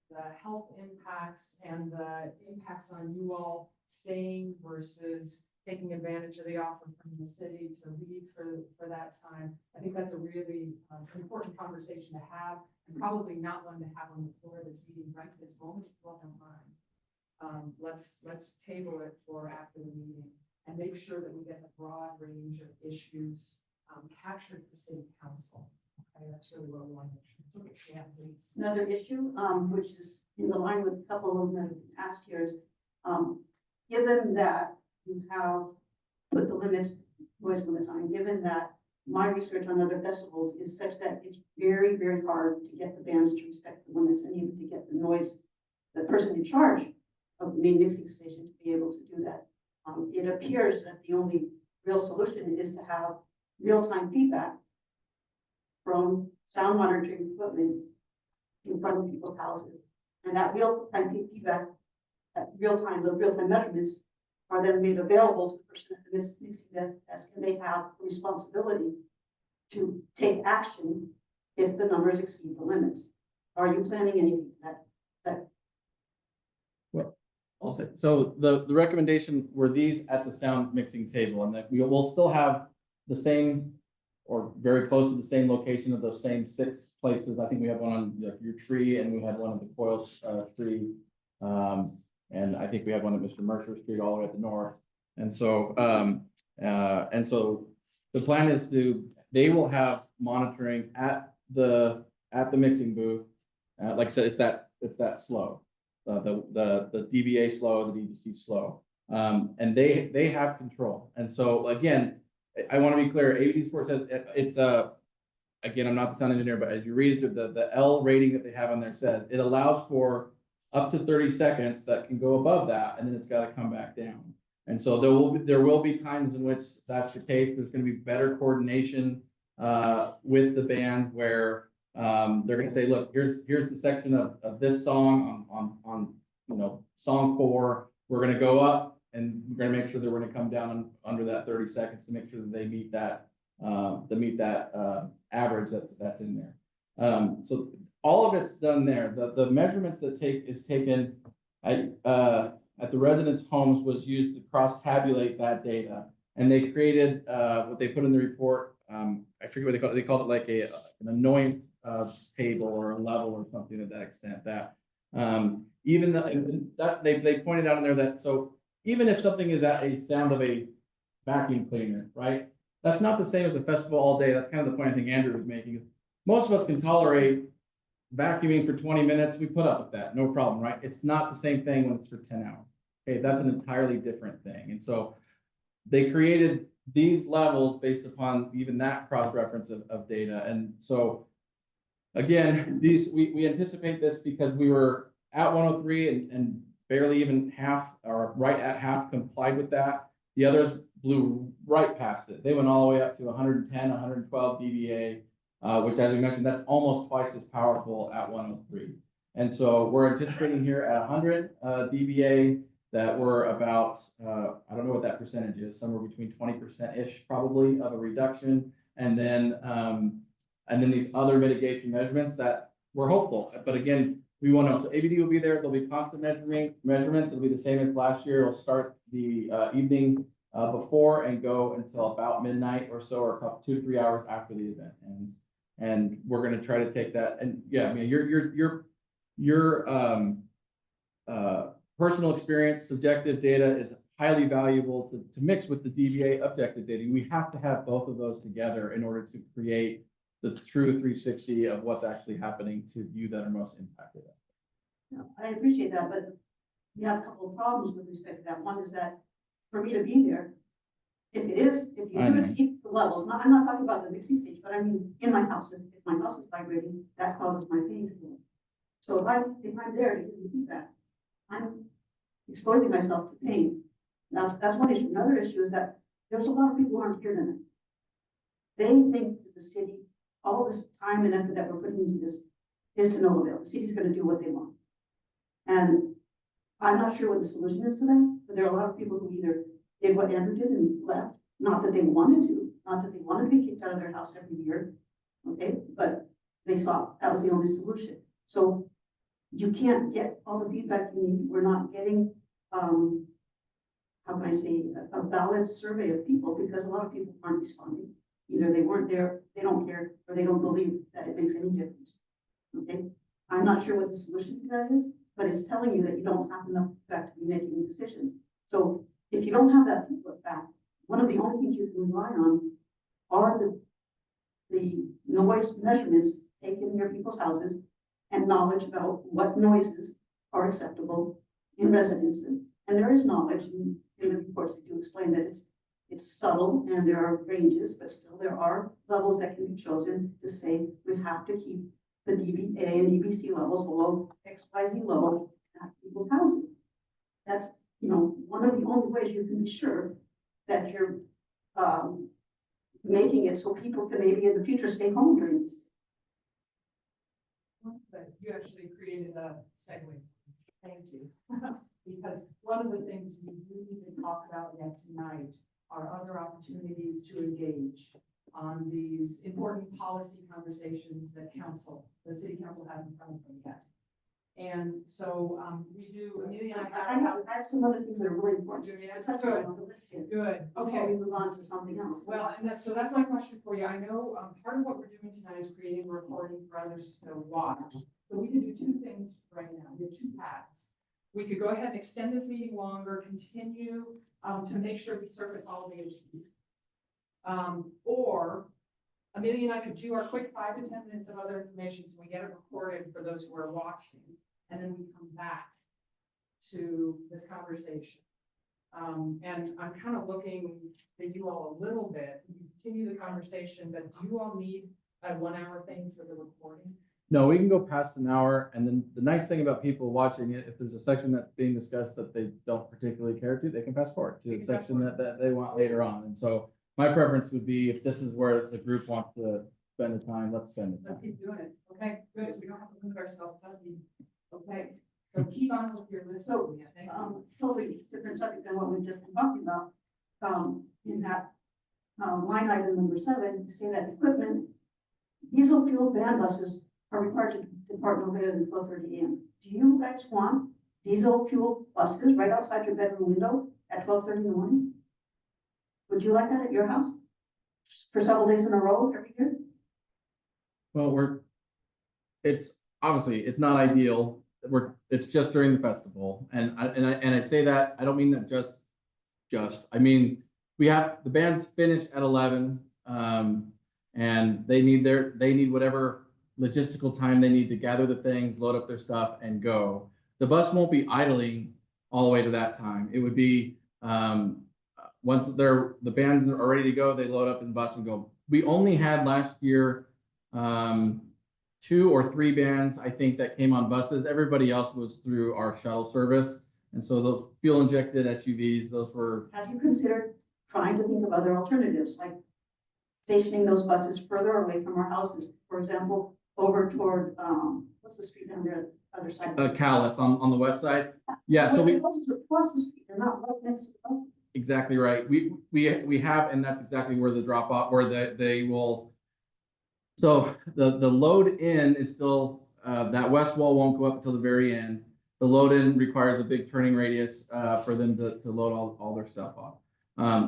the health impacts and the impacts on you all staying versus taking advantage of the offer from the city to leave for that time. I think that's a really important conversation to have, and probably not one to have on the floor of this meeting right this moment, if you all don't mind. Let's table it for after the meeting and make sure that we get the broad range of issues captured for city council. Okay, that's really what we want to make sure. Okay, yeah, please. Another issue, which is in the line with a couple of them that have been asked here is, given that you have put the noise limits on, given that my research on other decibels is such that it's very, very hard to get the bands to respect the limits and even to get the noise, the person in charge of the main mixing station to be able to do that. It appears that the only real solution is to have real-time feedback from sound monitoring equipment in front of people's houses. And that real-time feedback, those real-time measurements are then made available to the person at the mixing desk, and they have the responsibility to take action if the numbers exceed the limit. Are you planning anything that I'll say, so the recommendation were these at the sound mixing table, and that we will still have the same or very close to the same location of those same 6 places. I think we have one on your tree, and we had one at the Coils tree. And I think we have one at Mr. Mercer's tree all the way at the north. And so the plan is they will have monitoring at the mixing booth. Like I said, it's that slow. The DBA slow, the DBC slow, and they have control. And so again, I want to be clear. ABD Sport says it's again, I'm not the sound engineer, but as you read it, the L rating that they have on there says it allows for up to 30 seconds that can go above that, and then it's got to come back down. And so there will be times in which that's the case. There's going to be better coordination with the band where they're going to say, look, here's the section of this song on song 4. We're going to go up and we're going to make sure that we're going to come down under that 30 seconds to make sure that they meet that average that's in there. So all of it's done there. The measurements that is taken at the residents' homes was used to cross-tabulate that data, and they created what they put in the report. I forget what they called it. They called it like an annoyance table or a level or something to that extent. That even that they pointed out in there that so even if something is at a sound of a vacuum cleaner, right? That's not the same as a festival all day. That's kind of the point I think Andrew was making. Most of us can tolerate vacuuming for 20 minutes. We put up with that, no problem, right? It's not the same thing when it's for 10 hours. Okay, that's an entirely different thing. And so they created these levels based upon even that cross-reference of data. And so again, we anticipate this because we were at 103 and barely even half or right at half complied with that. The others blew right past it. They went all the way up to 110, 112 dBA, which, as we mentioned, that's almost twice as powerful at 103. And so we're anticipating here at 100 dBA that we're about, I don't know what that percentage is, somewhere between 20%-ish probably of a reduction. And then these other mitigation measurements that we're hopeful. But again, we want to, so ABD will be there. There'll be constant measurements. It'll be the same as last year. It'll start the evening before and go until about midnight or so, or 2 to 3 hours after the event. And we're going to try to take that. And yeah, I mean, your personal experience, subjective data is highly valuable to mix with the DBA objective data. We have to have both of those together in order to create the true 360 of what's actually happening to you that are most impacted. No, I appreciate that, but you have a couple of problems with respect to that. One is that for me to be there, if you do exceed the levels, I'm not talking about the mixing stage, but I mean, in my house, if my house is vibrating, that causes my pain to go. So if I'm there to give you feedback, I'm exposing myself to pain. Now, that's one issue. Another issue is that there's a lot of people who aren't here tonight. They think that the city, all this time and effort that we're putting into this is to no avail. The city's going to do what they want. And I'm not sure what the solution is to that, but there are a lot of people who either did what Andrew did and left, not that they wanted to, not that they wanted to be kicked out of their house every year, okay, but they thought that was the only solution. So you can't get all the feedback you need. We're not getting, how can I say, a valid survey of people because a lot of people aren't responding. Either they weren't there, they don't care, or they don't believe that it makes any difference. Okay, I'm not sure what the solution to that is, but it's telling you that you don't have enough feedback to be making decisions. So if you don't have that feedback, one of the only things you can rely on are the noise measurements taken in your people's houses and knowledge about what noises are acceptable in residences. And there is knowledge in the reports that do explain that It's subtle and there are ranges, but still there are levels that can be chosen to say we have to keep the DBA and DBC levels below XYZ level at people's houses. That's, one of the only ways you can be sure that you're, making it so people can maybe in the future stay home during this. But you actually created a segue. Thank you. Because one of the things we do need to talk about yet tonight are other opportunities to engage on these important policy conversations that the city council has in front of them yet. And so, we do, Amelia and I have some other things that are really important. Juliet, Touch good, on the list here. good, Okay, okay. we move on to something else. Well, and that's my question for you. I know, part of what we're doing tonight is creating a recording for others to watch. So we can do two things right now. We have two paths. We could go ahead and extend this meeting longer, continue, to make sure we surface all the issues. Or Amelia and I could do our quick 5 to 10 minutes of other information, so we get it recorded for those who are watching, and then we come back to this conversation. And I'm kind of looking at you all a little bit, we continue the conversation, but do you all need a 1 hour thing for the recording? No, we can go past an hour, and then the nice thing about people watching it, if there's a section that's being discussed that they don't particularly care to, they can fast forward to the section that they want later on. And so my preference would be if this is where the group wants to spend the time, let's spend the Let's time. keep doing it. Okay, good. We don't have to limit ourselves. Okay, so keep on with your list. So, Yeah, thank you. Totally different subject than what we've just been talking about. In that, line item number 7, you say that equipment, diesel fuel van buses are required to depart no later than 12:30 a.m. Do you guys want diesel fuel buses right outside your bedroom window at 12:30 in the morning? Would you like that at your house? For several days in a row every year? Well, it's obviously, it's not ideal. It's just during the festival. And I say that, I don't mean that I mean, the band's finished at 11. And they need whatever logistical time they need to gather the things, load up their stuff and go. The bus won't be idling all the way to that time. It would be, once the bands are ready to go, they load up in the bus and go. We only had last year, 2 or 3 bands, I think, that came on buses. Everybody else was through our shuttle service. And so the fuel injected SUVs, those were. Have you considered trying to think of other alternatives, like stationing those buses further away from our houses? For example, over toward, what's the street on the other side? Cowlitz on the west side. Yeah, so The buses are across the street, they're not right next to the bus. exactly right. We have, and that's exactly where the drop off, where they will. So the load in is still, that west wall won't go up until the very end. The load in requires a big turning radius for them to load all their stuff off.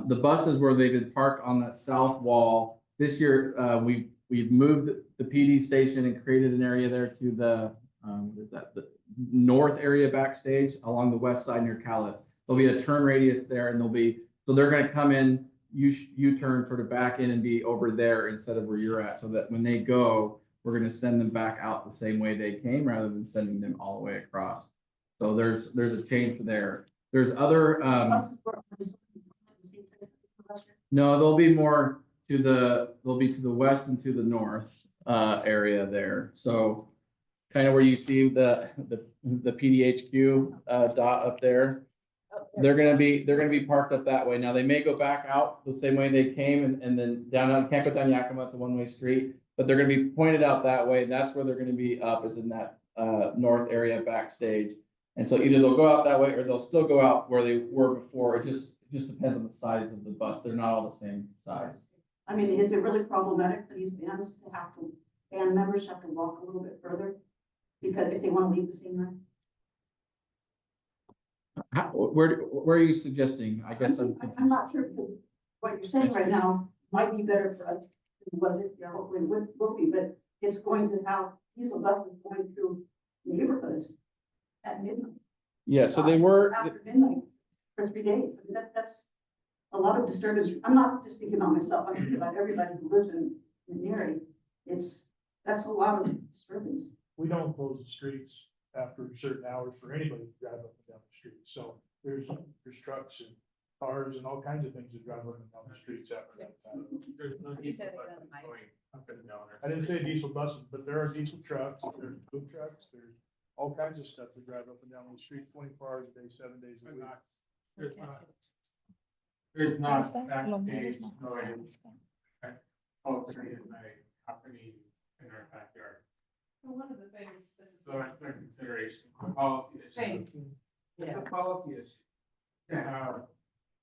The buses where they've been parked on that south wall, this year we've moved the PD station and created an area there to the the north area backstage along the west side near Cowlitz. There'll be a turn radius there, and so they're going to come in, U-turn sort of back in and be over there instead of where you're at, so that when they go, we're going to send them back out the same way they came rather than sending them all the way across. So there's a change there. There's other, Buses were on the same place as the bus. no, they'll be to the west and to the north area there. So kind of where you see the PDHQ dot up there. They're gonna be parked up that way. Now, they may go back out the same way they came and then can't go down Yakima, it's a one-way street, but they're gonna be pointed out that way. That's where they're gonna be up, is in that north area backstage. And so either they'll go out that way or they'll still go out where they were before. It just depends on the size of the bus. They're not all the same size. I mean, is it really problematic for these band members have to walk a little bit further? Because if they want to leave the same night? Where are you suggesting? I guess I'm not sure, because what you're saying right now might be better for us than what it hopefully will be, but it's going to have diesel buses going through neighborhoods at midnight. Yeah, so they were. After midnight for 3 days. I mean, that's a lot of disturbance. I'm not just thinking about myself, I'm thinking about everybody who lives in McNary. That's a lot of disturbance. We don't close the streets after certain hours for anybody to drive up and down the street. So there's trucks and cars and all kinds of things that drive up and down the streets after that time. There's no You said diesel it buses doesn't matter. going up and down. our I didn't say street. diesel buses, but there are diesel trucks, there's food trucks, there's all kinds of stuff that drive up and down the street 24 hours a day, 7 days a But week. not- There's not that big noise. Oh, sorry, at night happening in our backyard. So one of the things, this is. So that's their consideration, a policy issue. Thank It's a policy issue. To have,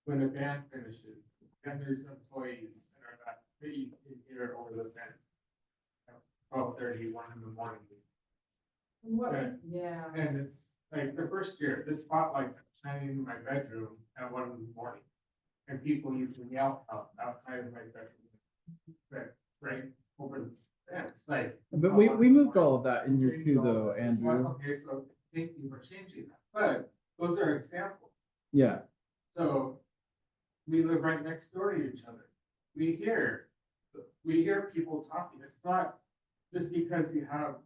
when a band finishes, then there's employees in our back, that you can hear over the fence. 12:30, 1 in the morning. What, Yeah. yeah. And it's like the first year, this spotlight shining in my bedroom at 1 in the morning. And people used to yell outside of my bedroom. Right over the fence, like. But we moved all of that in year 2 though, Andrew. Okay, so thank you for changing that, but those are examples. Yeah, So we live right next door to each other. We hear people talking. It's not just because you have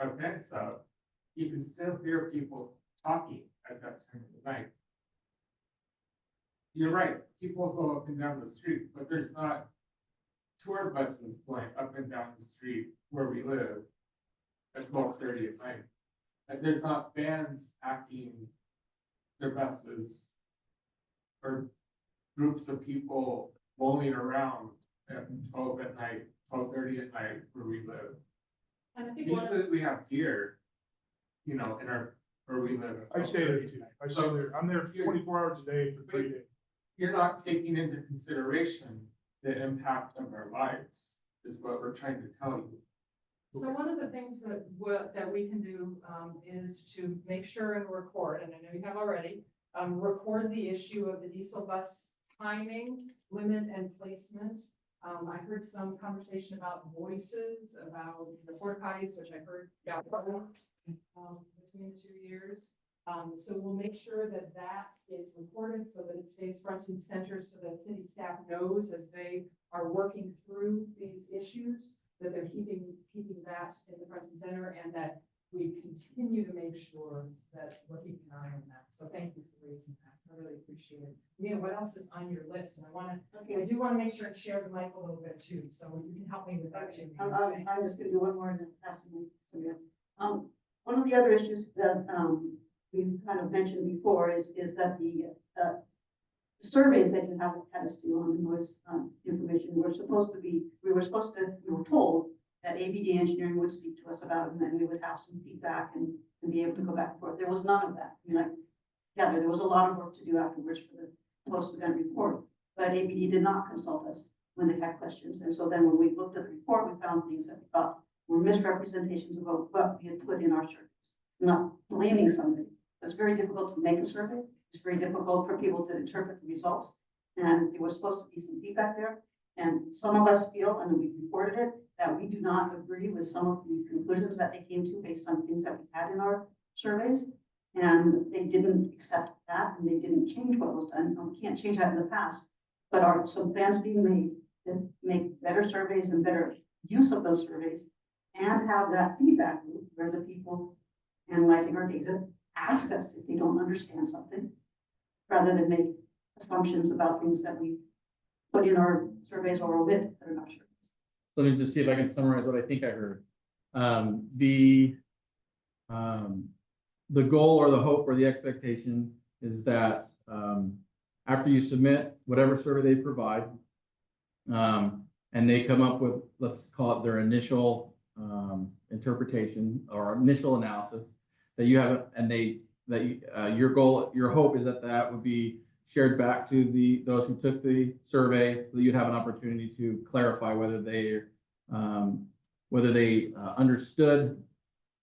events up, you can still hear people talking at that time of the night. You're right, people go up and down the street, but there's not tour buses going up and down the street where we live at 12:30 at night. And there's not bands packing their buses or groups of people rolling around at 12 at night, 12:30 at night where we live. And I think one of, Usually we have deer, in our, where we live. at I stay there 12:30. too. I stay there. I'm there 24 hours a day for 3 days. You're not taking into consideration the impact of our lives, is what we're trying to tell you. so one of the things that we can do, is to make sure and record, and I know you have already, record the issue of the diesel bus timing, limit and placement. I heard some conversation about voices, about the porta potties, which I heard got moved, between the 2 years. So we'll make sure that that is recorded so that it stays front and center, so that city staff knows as they are working through these issues, that they're keeping that in the front and center, and that we continue to make sure that we're keeping an eye on that. So thank you for raising that. I really appreciate it. Mia, what else is on your list? And I do want to make sure and share the mic a little bit too, so you can help me with that too. I'm just gonna do one more and then pass it to you. One of the other issues that, we've kind of mentioned before is that the surveys that you have had us do on the noise, information, we were told that ABD engineering would speak to us about it, and then we would have some feedback and be able to go back and forth. There was none of that. I mean, like, yeah, there was a lot of work to do afterwards for the post-event report, but ABD did not consult us when they had questions. And so then when we looked at the report, we found things that we thought were misrepresentations of what we had put in our surveys. I'm not blaming somebody. It's very difficult to make a survey. It's very difficult for people to interpret the results. And there was supposed to be some feedback there. And some of us feel, and we reported it, that we do not agree with some of the conclusions that they came to based on things that we had in our surveys. And they didn't accept that, and they didn't change what was done. And we can't change that in the past. But are some plans being made that make better surveys and better use of those surveys, and have that feedback loop where the people analyzing our data ask us if they don't understand something, rather than make assumptions about things that we put in our surveys or omit that are not surveys. let me just see if I can summarize what I think I heard. The goal or the hope or the expectation is that, after you submit whatever survey they provide, and they come up with, let's call it their initial, interpretation or initial analysis, that you have, and your goal, your hope is that that would be shared back to those who took the survey, so you'd have an opportunity to clarify whether they understood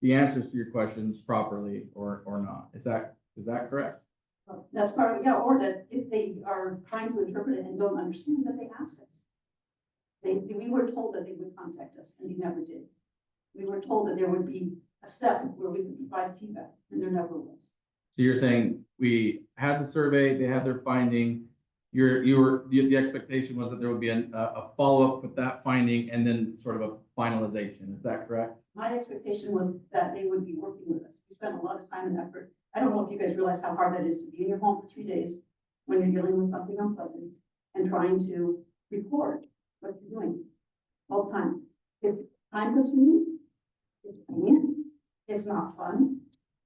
the answers to your questions properly or not. Is that correct? That's part of, yeah, or that if they are trying to interpret it and don't understand, that they ask us. We were told that they would contact us, and they never did. We were told that there would be a step where we could provide feedback, and there never was. So you're saying we had the survey, they had their finding, the expectation was that there would be a follow-up with that finding and then sort of a finalization. Is that correct? My expectation was that they would be working with us. We spent a lot of time and effort. I don't know if you guys realize how hard that is to be in your home for 3 days when you're dealing with something unpleasant and trying to record what you're doing all the time. It's time consuming, it's pain, it's not fun.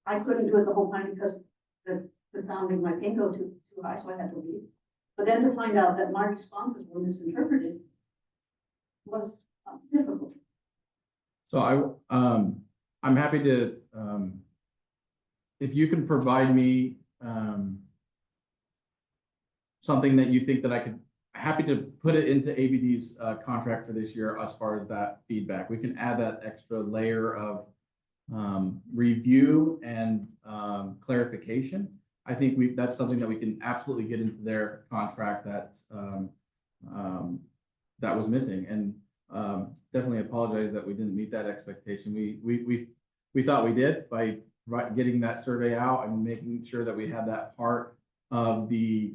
I couldn't do it the whole time because the sound made my pain go too high, so I had to leave. But then to find out that my responses were misinterpreted was difficult. So I'm happy to, if you can provide me, something that you think that I could, happy to put it into ABD's, contract for this year as far as that feedback. We can add that extra layer of, review and, clarification. I think that's something that we can absolutely get into their contract that, that was missing. And, definitely apologize that we didn't meet that expectation. We thought we did by getting that survey out and making sure that we had that part of the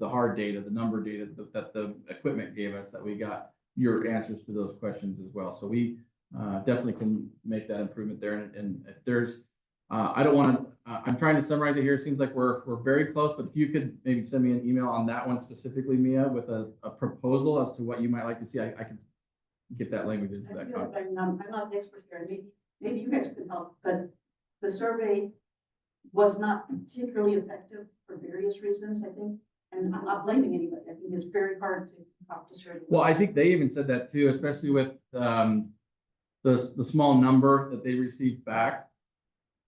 hard data, the number data that the equipment gave us, that we got your answers to those questions as well. So we definitely can make that improvement there. And if there's, I don't want to, I'm trying to summarize it here. It seems like we're very close, but if you could maybe send me an email on that one specifically, Mia, with a proposal as to what you might like to see, I can get that language into I that. feel like I'm not the expert here, maybe you guys can help, but the survey was not particularly effective for various reasons, I think. And I'm not blaming anybody. I think it's very hard to talk to survey. Well, I think they even said that too, especially with the small number that they received back.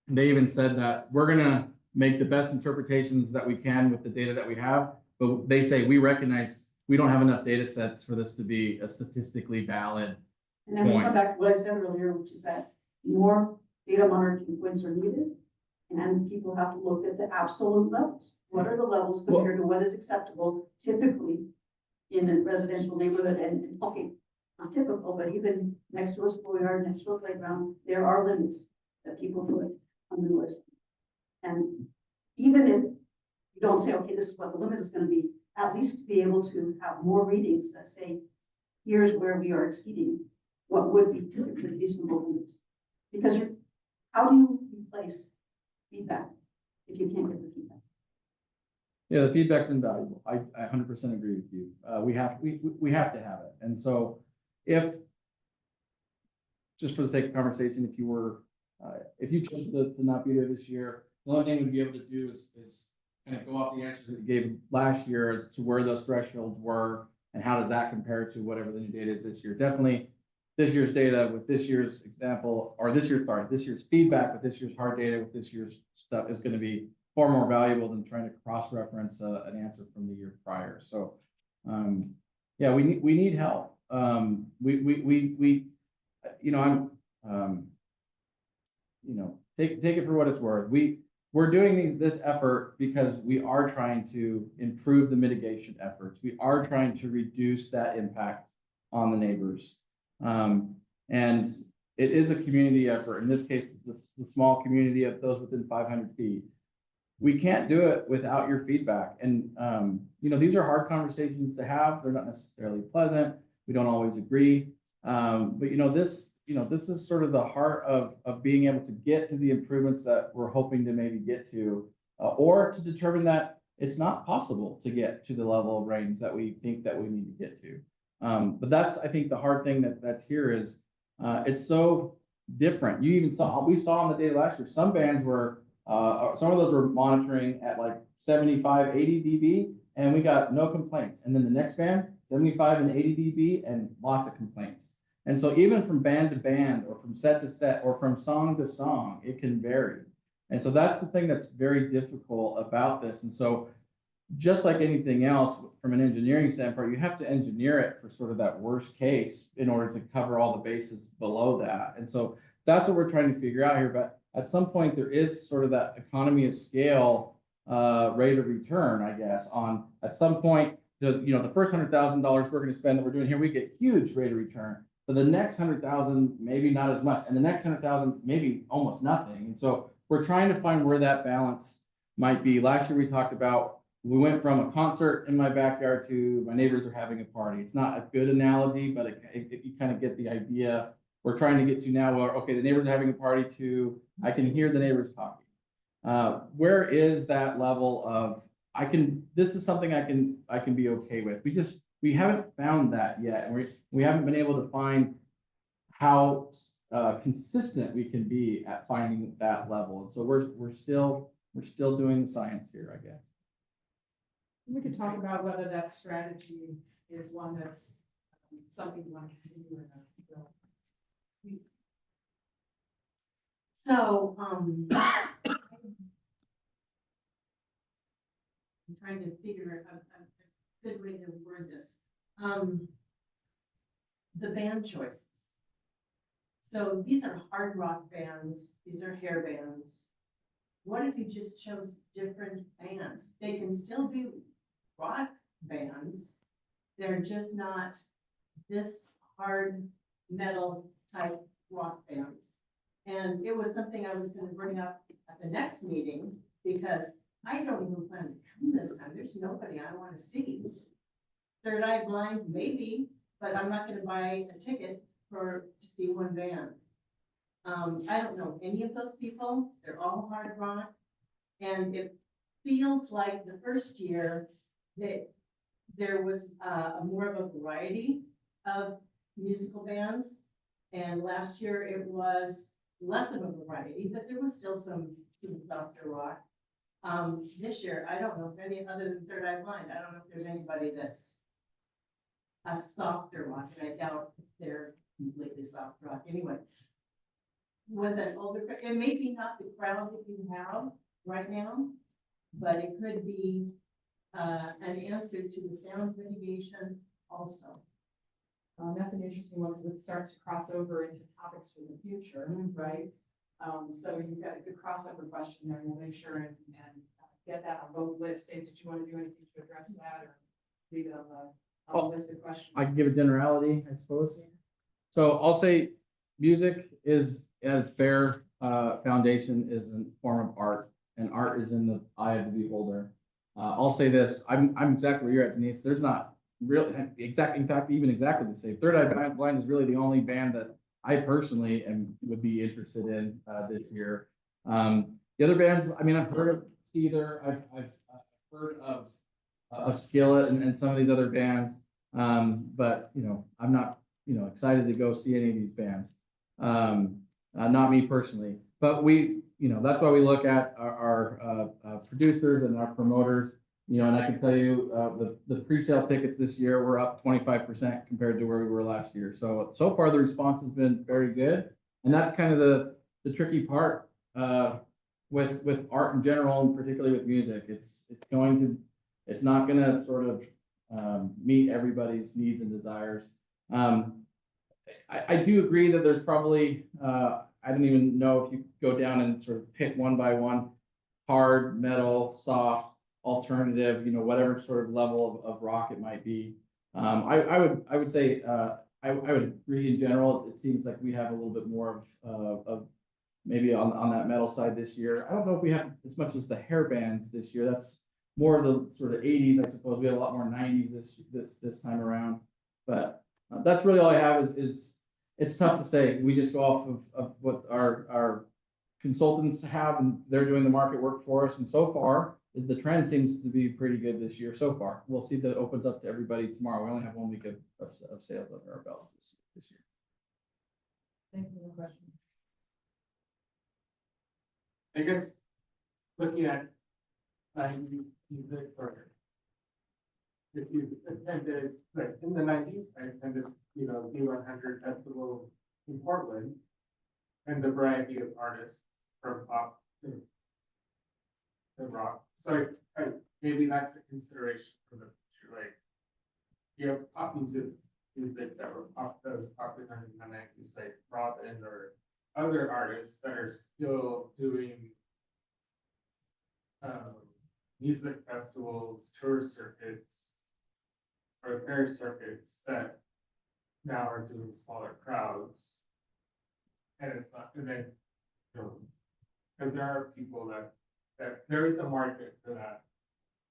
They even said that we're gonna make the best interpretations that we can with the data that we have, but they say we recognize we don't have enough data sets for this to be a statistically valid. And then we come back to what I said earlier, which is that more data monitoring points are needed. And people have to look at the absolute levels. What are the levels compared to what is acceptable typically in a residential neighborhood? And okay, not typical, but even next to a schoolyard, next to a playground, there are limits that people put on the list. And even if you don't say, okay, this is what the limit is going to be, at least be able to have more readings that say, here's where we are exceeding what would be typically reasonable limits. Because how do you replace feedback if you can't get the feedback? Yeah, the feedback's invaluable. I 100% agree with you. We have to have it. And so if, just for the sake of conversation, if you were, if you chose to not be there this year, the only thing we'd be able to do is kind of go off the answers that you gave last year as to where those thresholds were and how does that compare to whatever the new data is this year. Definitely this year's data with this year's example, or this year's feedback with this year's hard data with this year's stuff is going to be far more valuable than trying to cross-reference an answer from the year prior. So, yeah, we need help. Take it for what it's worth. We're doing this effort because we are trying to improve the mitigation efforts. We are trying to reduce that impact on the neighbors. And it is a community effort. In this case, the small community of those within 500 feet. We can't do it without your feedback. And, these are hard conversations to have. They're not necessarily pleasant. We don't always agree. But this is sort of the heart of being able to get to the improvements that we're hoping to maybe get to, or to determine that it's not possible to get to the level of range that we think that we need to get to. But that's, I think, the hard thing that's here is it's so different. We saw on the data last year, some bands were, some of those were monitoring at like 75, 80 dB, and we got no complaints. And then the next band, 75 and 80 dB, and lots of complaints. And so even from band to band, or from set to set, or from song to song, it can vary. And so that's the thing that's very difficult about this. And so just like anything else, from an engineering standpoint, you have to engineer it for sort of that worst case in order to cover all the bases below that. And so that's what we're trying to figure out here. But at some point, there is sort of that economy of scale rate of return, I guess, on at some point, the first $100,000 we're going to spend that we're doing here, we get huge rate of return. But the next 100,000, maybe not as much. And the next 100,000, maybe almost nothing. And so we're trying to find where that balance might be. Last year, we talked about, we went from a concert in my backyard to my neighbors are having a party. It's not a good analogy, but you kind of get the idea. We're trying to get to now where, okay, the neighbors are having a party to, I can hear the neighbors talking. Where is that level of this is something I can be okay with. We haven't found that yet, and we haven't been able to find how consistent we can be at finding that level. And so we're still doing the science here, I guess. We could talk about whether that strategy is one that's something you want to continue or not. So, I'm trying to figure out a good way to word this. The band choices. So these are hard rock bands, these are hair bands. What if you just chose different bands? They can still be rock bands. They're just not this hard metal type rock bands. And it was something I was gonna bring up at the next meeting, because I don't even plan to come this time. There's nobody I wanna see. Third Eye Blind, maybe, but I'm not gonna buy a ticket to see one band. I don't know any of those people. They're all hard rock. And it feels like the first year that there was more of a variety of musical bands. And last year it was less of a variety, but there was still some softer rock. This year, I don't know if any other than Third Eye Blind, I don't know if there's anybody that's a softer rock, and I doubt if they're completely soft rock anyway. With an older, it may be not the crowd that you have right now, but it could be an answer to the sound mitigation also. That's an interesting one, because it starts to cross over into topics for the future, right? So you've got a good crossover question there, and we'll make sure and get that on both lists. Dave, did you want to do anything to address that, or leave it on the list of questions? I can give a generality, I suppose. So I'll say music is a fair foundation, is a form of art, and art is in the eye of the beholder. I'll say this, I'm exactly where you're at, Denise. There's not really in fact, even exactly the same. Third Eye Blind is really the only band that I personally would be interested in this year. The other bands, I mean, I've heard of Either, I've heard of Skillet and some of these other bands, but I'm not excited to go see any of these bands. Not me personally, but that's why we look at our producers and our promoters. And I can tell you, the pre-sale tickets this year were up 25% compared to where we were last year. So far the response has been very good, and that's kind of the tricky part with art in general, and particularly with music. It's not gonna sort of meet everybody's needs and desires. I do agree that there's probably I don't even know if you go down and sort of pick one by one, hard, metal, soft, alternative, whatever sort of level of rock it might be. I would say I would agree in general. It seems like we have a little bit more of maybe on that metal side this year. I don't know if we have as much as the hair bands this year. That's more of the sort of 80s, I suppose. We have a lot more 90s this time around. But that's really all I have is it's tough to say. We just go off of what our consultants have, and they're doing the market work for us. And so far, the trend seems to be pretty good this year so far. We'll see if that opens up to everybody tomorrow. We only have 1 week of sales under our belt this year. Thank you for the question. I guess looking at music, or if you attended, like in the 90s, I attended, D100 Festival in Portland, and the variety of artists from pop to rock. So maybe that's a consideration for the future. Like, you have pop music that was popular in the 90s, like Robin or other artists that are still doing music festivals, tour circuits, or fair circuits that now are doing smaller crowds. And it's not, and then, because there are people that there is a market for that,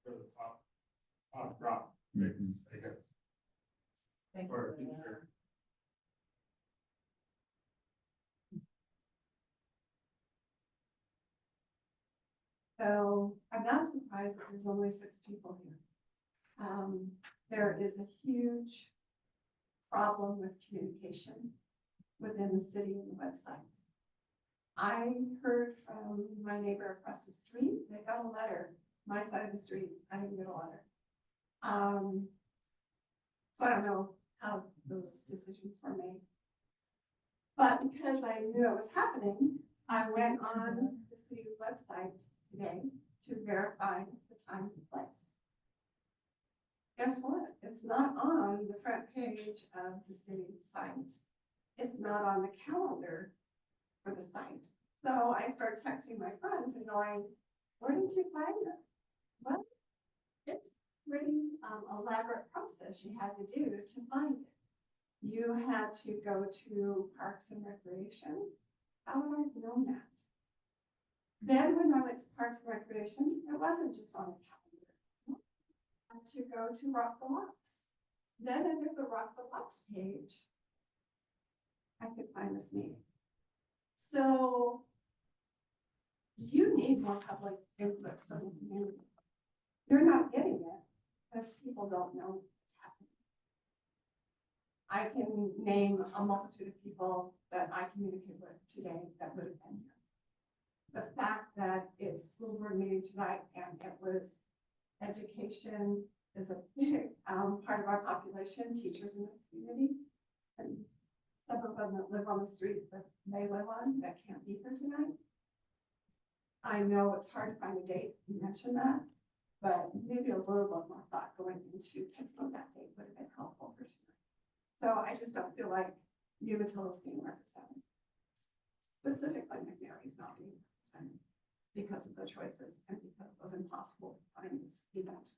for the pop rock mix, I guess, Thank you for for a future. So I'm not surprised that there's only 6 people here. There is a huge problem with communication within the city and the website. I heard from my neighbor across the street, they got a letter, my side of the street, I didn't get a letter. So I don't know how those decisions were made. But because I knew it was happening, I went on the city website today to verify the time and place. Guess what? It's not on the front page of the city site. It's not on the calendar for the site. So I start texting my friends and going, where did you find it? Well, it's a pretty elaborate process you had to do to find it. You had to go to Parks and Recreation. How would I have known that? Then when I went to Parks and Recreation, it wasn't just on the calendar. I had to go to Rock the Locks. Then under the Rock the Locks page, I could find this meeting. So you need more public input from the community. You're not getting it because people don't know what's happening. I can name a multitude of people that I communicate with today that would have been here. The fact that it's school board meeting tonight and it was education is a big part of our population, teachers in the community. And some of them that live on the street that they live on that can't be here tonight. I know it's hard to find a date, you mentioned that, but maybe a little bit more thought going into when that date would have been helpful for tonight. So I just don't feel like Umatilla is being represented. Specifically, McNary is not being represented because of the choices and because it was impossible to find this event.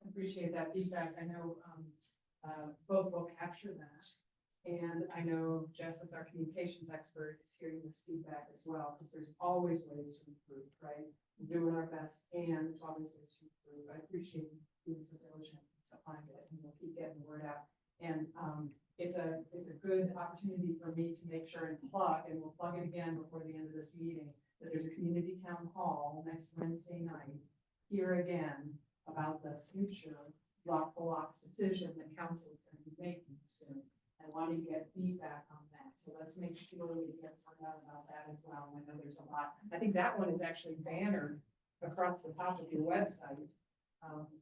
I appreciate that feedback. I know both will capture that. And I know Jess, as our communications expert, is hearing this feedback as well, because there's always ways to improve, right? We're doing our best and there's always ways to improve. I appreciate you being so diligent to find it and we'll keep getting the word out. And it's a good opportunity for me to make sure and plug, and we'll plug it again before the end of this meeting, that there's a community town hall next Wednesday night here again about the future Rock the Locks decision that council is going to be making soon. I want to get feedback on that. So let's make sure we get word out about that as well. I know there's a lot. I think that one is actually bannered across the top of your website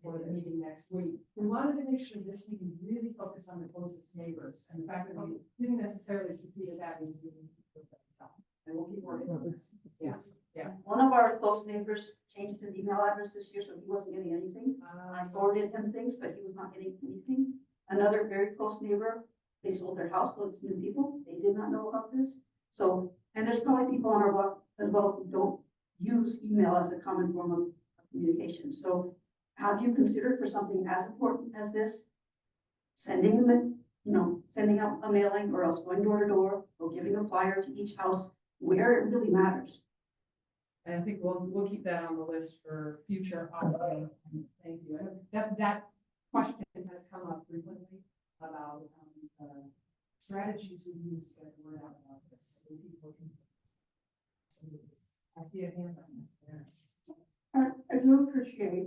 for the meeting next week. We wanted to make sure this meeting really focused on the closest neighbors and the fact that we didn't necessarily succeed at that means we didn't keep it at. And we'll keep working on this. Yeah. Yeah. One of our close neighbors changed his email address this year, so he wasn't getting anything. I forwarded him things, but he was not getting anything. Another very close neighbor, they sold their house to new people. They did not know about this. So, and there's probably people on our block as well who don't use email as a common form of communication. So have you considered for something as important as this, sending them, sending out a mailing or else going door to door or giving a flyer to each house where it really matters? And I think we'll keep that on the list for future ongoing. Thank you. And that question has come up frequently about strategies we use to get the word out about this. So people can. I see a hand on there. I do appreciate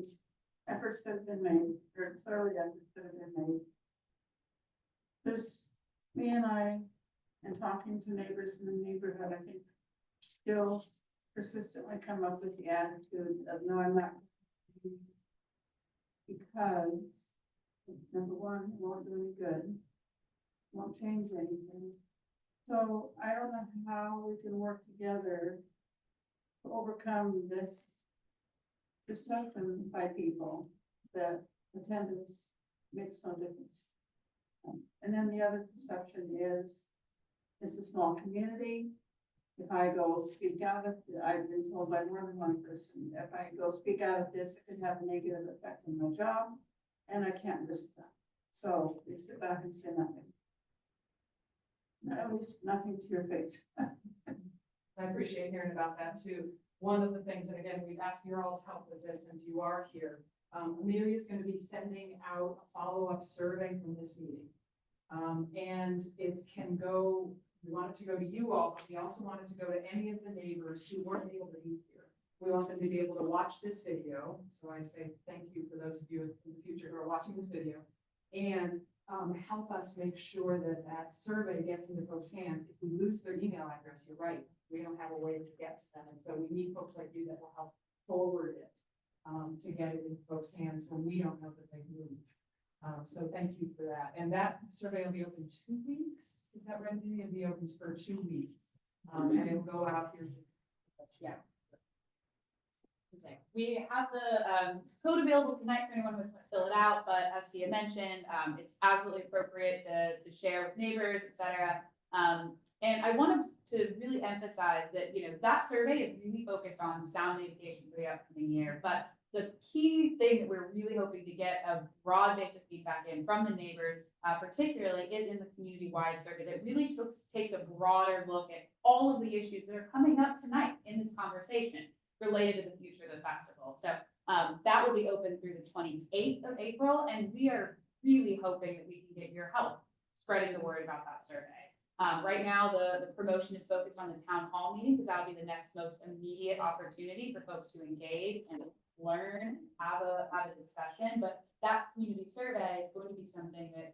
efforts that have been made, or thoroughly efforts that have been made. There's me and I, and talking to neighbors in the neighborhood, I think still persistently come up with the attitude of no, I'm not. Because number one, it won't do any good, won't change anything. So I don't know how we can work together to overcome this perception by people that attendance makes no difference. And then the other perception is, it's a small community. If I go speak out of, I've been told by more than one person, if I go speak out of this, it could have a negative effect on my job, and I can't risk that. So they sit back and say nothing. At least nothing to your face. I appreciate hearing about that too. One of the things, and again, we've asked your all's help with this since you are here. Amelia is going to be sending out a follow-up survey from this meeting. And it can go, we want it to go to you all, but we also want it to go to any of the neighbors who weren't able to be here We want them to be able to watch this video. So I say thank you for those of you in the future who are watching this video. And help us make sure that that survey gets into folks' hands. If we lose their email address, you're right, we don't have a way to get to them. And so we need folks like you that will help forward it to get it in folks' hands when we don't know that they moved. So thank you for that. And that survey will be open 2 weeks. Is that right? It'll be open for 2 weeks. And it'll go out here. Yeah. We have the code available tonight for anyone who wants to fill it out, but as Sia mentioned, it's absolutely appropriate to share with neighbors, et cetera. And I wanted to really emphasize that, you know, that survey is really focused on sound mitigation for the upcoming year. But the key thing that we're really hoping to get a broad base of feedback in from the neighbors, particularly, is in the community-wide survey that really takes a broader look at all of the issues that are coming up tonight in this conversation related to the future of the festival. So that will be open through the 28th of April, and we are really hoping that we can get your help spreading the word about that survey. Right now, the promotion is focused on the town hall meeting, because that'll be the next most immediate opportunity for folks to engage and learn, have a discussion. But that community survey is going to be something that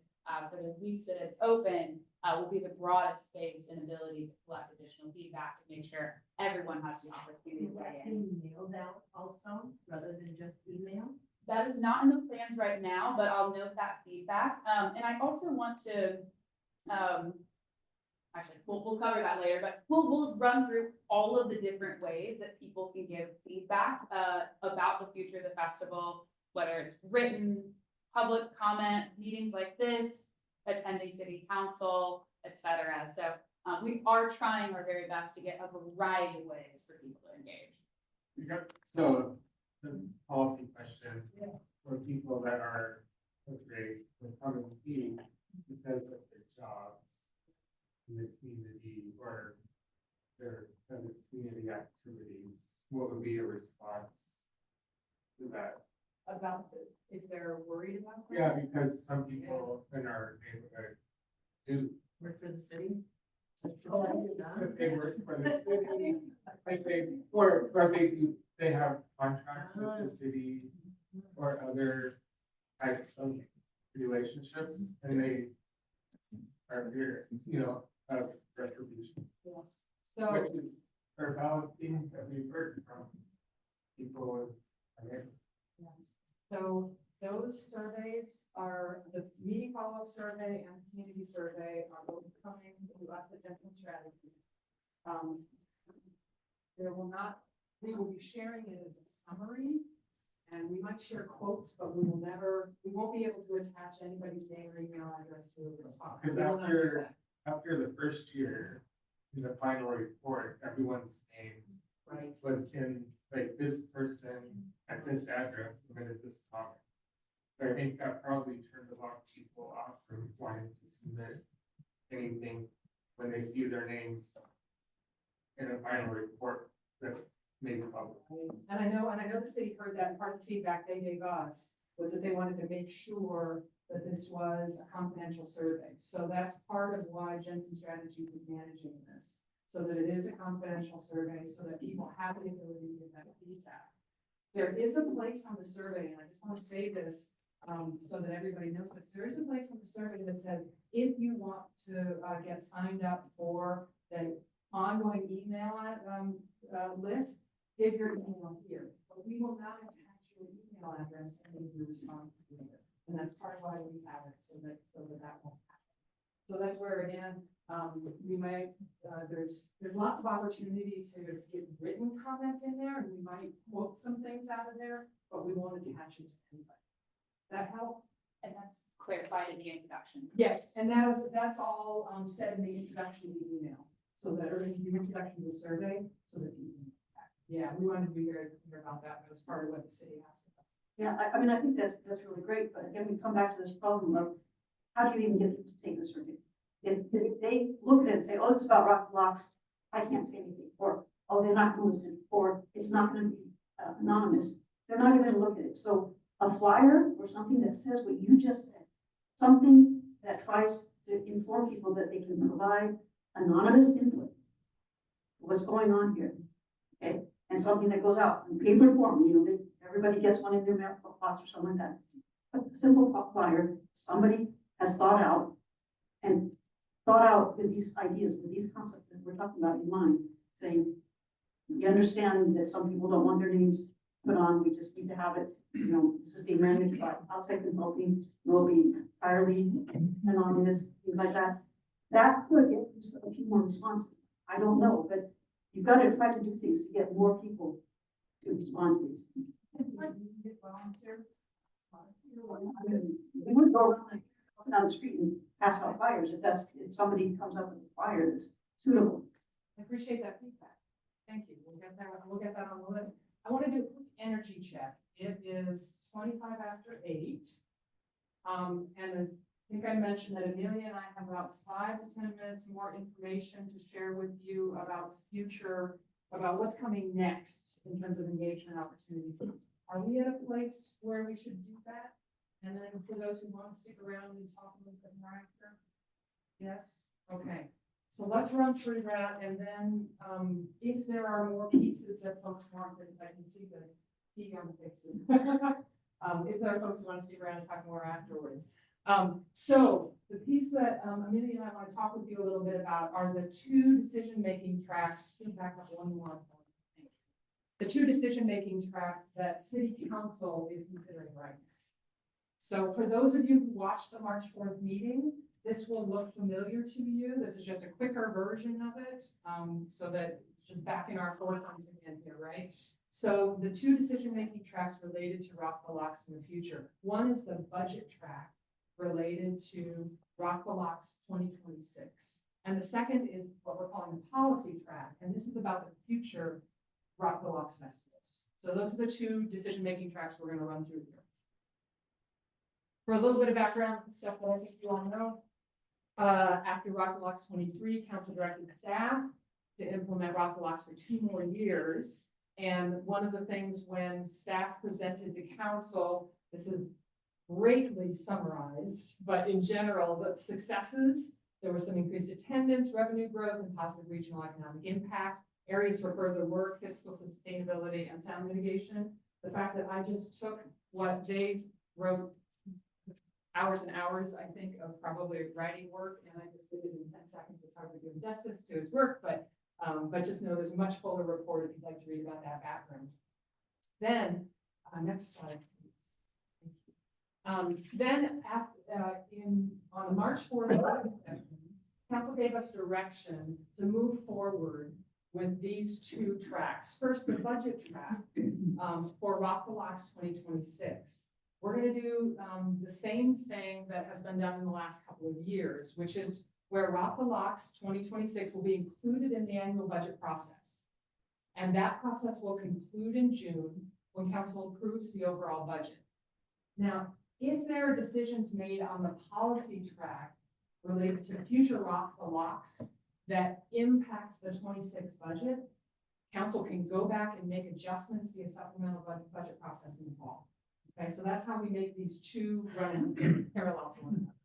for the weeks that it's open, will be the broadest space and ability to collect additional feedback and make sure everyone has the opportunity to weigh in. Mailed out also, rather than just email? That is not in the plans right now, but I'll note that feedback. And I also want to, actually, we'll cover that later, but we'll run through all of the different ways that people can give feedback about the future of the festival, whether it's written, public comment, meetings like this, attending city council, et cetera. So we are trying our very best to get a variety of ways for people to engage. So the policy question for people that are afraid to come and speak because of their jobs in the community or their kind of community activities, what would be your response to that? About if they're worried about that? Yeah, because some people in our neighborhood do. Work for the city. If they work for the city, like they have contracts with the city or other types of relationships, and they are here, you know, of retribution. So, Which is a valid thing that we've heard from people in our neighborhood. yes. So those surveys are, the meeting follow-up survey and community survey are both coming to us at Dental Strategy. There will not, we will be sharing it as a summary, and we might share quotes, but we won't be able to attach anybody's name or email address to a response. Because after the first year, in the final report, everyone's name Right. was in, like, this person at this address submitted this comment. So I think that probably turned a lot of people off from wanting to submit anything when they see their names in a final report that's made public. And I know the city heard that, and part of the feedback they gave us was that they wanted to make sure that this was a confidential survey. So that's part of why Jensen Strategies is managing this, so that it is a confidential survey, so that people have the ability to get that feedback. There is a place on the survey, and I just want to say this, so that everybody knows this, there is a place on the survey that says, if you want to get signed up for the ongoing email list, give your email here, but we will not attach your email address to any of your responses later. And that's part of why we have it, so that won't happen. So that's where, again, we might, there's lots of opportunity to get written comment in there, and we might quote some things out of there, but we won't attach it to anybody. Does that help? And that's clarified in the introduction. Yes, and that's all said in the introduction to the email, so that, or in the introduction to the survey, so that you can, yeah, we wanted to be very clear about that. That was part of what the city asked us. Yeah, I mean, I think that's really great, but again, we come back to this problem of how do you even get them to take the survey? If they look at it and say, oh, it's about rock blocks, I can't say anything, or, oh, they're not going to listen, or it's not going to be anonymous, they're not even going to look at it. So a flyer or something that says what you just said, something that tries to inform people that they can provide anonymous input, what's going on here, okay? and something that goes out in paper form, you know, everybody gets one in their mailbox or something like that. A simple flyer, somebody has thought out with these ideas, with these concepts that we're talking about in mind, saying, we understand that some people don't want their names put on, we just need to have it, you know, this is being managed by outside consulting, will be entirely anonymous, things like that. That could get a few more responses. I don't know, but you've got to try to do things to get more people to respond to these things. I mean, we would go around down the street and pass out flyers if somebody comes up with a flyer that's suitable. I appreciate that feedback. Thank you. We'll get that on the list. I want to do a quick energy check. It is 25 after 8. And I think I mentioned that Amelia and I have about 5 to 10 minutes more information to share with you about what's coming next in terms of engagement opportunities. Are we at a place where we should do that? And then for those who want to stick around and talk a little bit more after? Yes? Okay. So let's run through that, and then if there are more pieces that folks want, that I can see the TV on the faces. If there are folks who want to stick around and talk more afterwards. So the piece that Amelia and I want to talk with you a little bit about are the 2 decision-making tracks. Back up one more. The 2 decision-making tracks that City Council is considering right now. So for those of you who watched the March 4th meeting, this will look familiar to you. This is just a quicker version of it, so that it's just back in our forefront again here, right? So the 2 decision-making tracks related to Rockville Locks in the future. One is the budget track related to Rockville Locks 2026. And the second is what we're calling the policy track. And this is about the future Rockville Locks festivals. So those are the 2 decision-making tracks we're going to run through here. For a little bit of background stuff that I think you all know, after Rockville Locks 23, council directed staff to implement Rockville Locks for 2 more years. And one of the things when staff presented to council, this is greatly summarized, but in general, the successes, there was some increased attendance, revenue growth, and positive regional economic impact, areas for further work, fiscal sustainability, and sound mitigation. The fact that I just took what Dave wrote, hours and hours, I think, of probably writing work, and I just did it in 10 seconds. It's hard to do justice to his work, but just know there's a much fuller report if you'd like to read about that background. Then, next slide, please. Then, on the March 4th session, council gave us direction to move forward with these 2 tracks. First, the budget track for Rockville Locks 2026. We're going to do the same thing that has been done in the last couple of years, which is where Rockville Locks 2026 will be included in the annual budget process. And that process will conclude in June when council approves the overall budget. Now, if there are decisions made on the policy track related to future Rockville Locks that impact the 26 budget, council can go back and make adjustments via supplemental budget process in the fall. Okay, so that's how we make these 2 run in parallel to one another.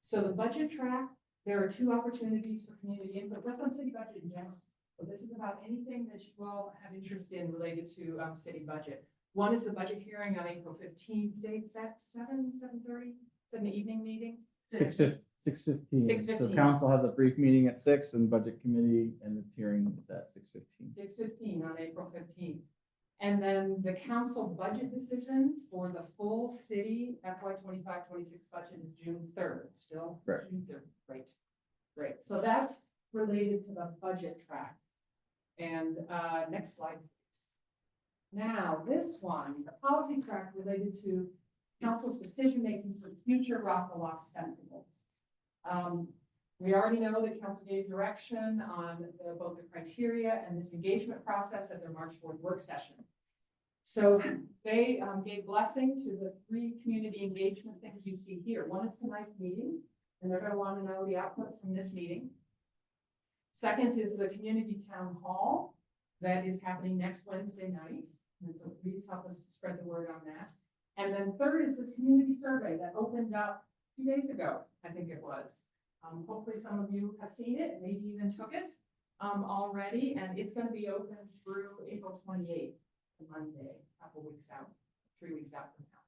So the budget track, there are 2 opportunities for community input. That's on city budget in general. So this is about anything that you all have interest in related to city budget. One is the budget hearing on April 15th. Date's at 7:30. It's an evening meeting. 6:15. 6:15. So council has a brief meeting at 6 and budget committee and its hearing is at 6:15. 6:15 on April 15th. And then the council budget decision for the full city FY 25-26 budget is June 3rd, still. Correct. June 3rd. Great. Great. So that's related to the budget track. And next slide, please. Now, this one, the policy track related to council's decision-making for future Rockville Locks festivals. We already know that council gave direction on both the criteria and this engagement process at their March 4th work session. So they gave blessing to the 3 community engagement things you see here. One is tonight's meeting, and they're going to want to know the output from this meeting. Second is the community town hall that is happening next Wednesday night. And so please help us spread the word on that. And then third is this community survey that opened up 2 days ago, I think it was. Hopefully some of you have seen it, maybe even took it. already, and it's gonna be open through April 28th, Monday, a couple weeks out, 3 weeks out from now.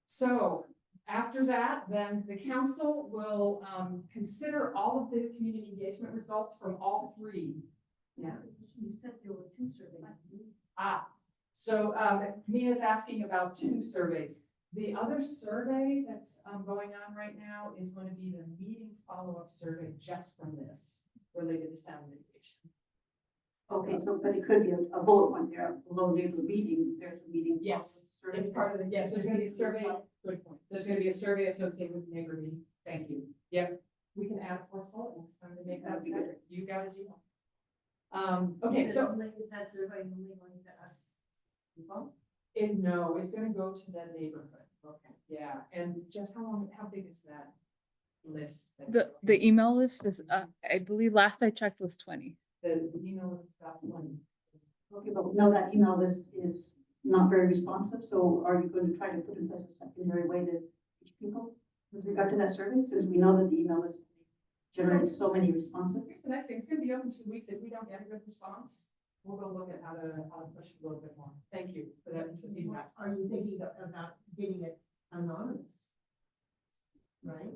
So after that, then the council will, consider all of the community engagement results from all three. Yeah, you said there were 2 surveys. So, Mia's asking about 2 surveys. The other survey that's, going on right now is going to be the meeting follow-up survey just from this, related to sound mitigation. Okay, so, but it could be a bullet point there, below neighbor meeting, there's a meeting. Yes, Survey. It's part of the, yes, there's gonna be a survey, good point. There's gonna be a survey associated with the neighbor meeting. Thank you. Yep, we can add 4 bullet next time to make that separate. You got it, deal. Okay, Is it so. only, is that survey only going to us? No, it's gonna go to the neighborhood. Okay. Yeah, and just how big is that list? The email list is, I believe last I checked was 20. The email is about 1. Okay, but we know that email list is not very responsive, so are you going to try to put in place a secondary way to reach people with regard to that survey, since we know that the email list generates so many responses? Here's the next thing, it's gonna be open 2 weeks. If we don't get a good response, we'll go look at how to push it a little bit more. Thank you for that piece of feedback. Are you thinking about getting it anonymous? Right?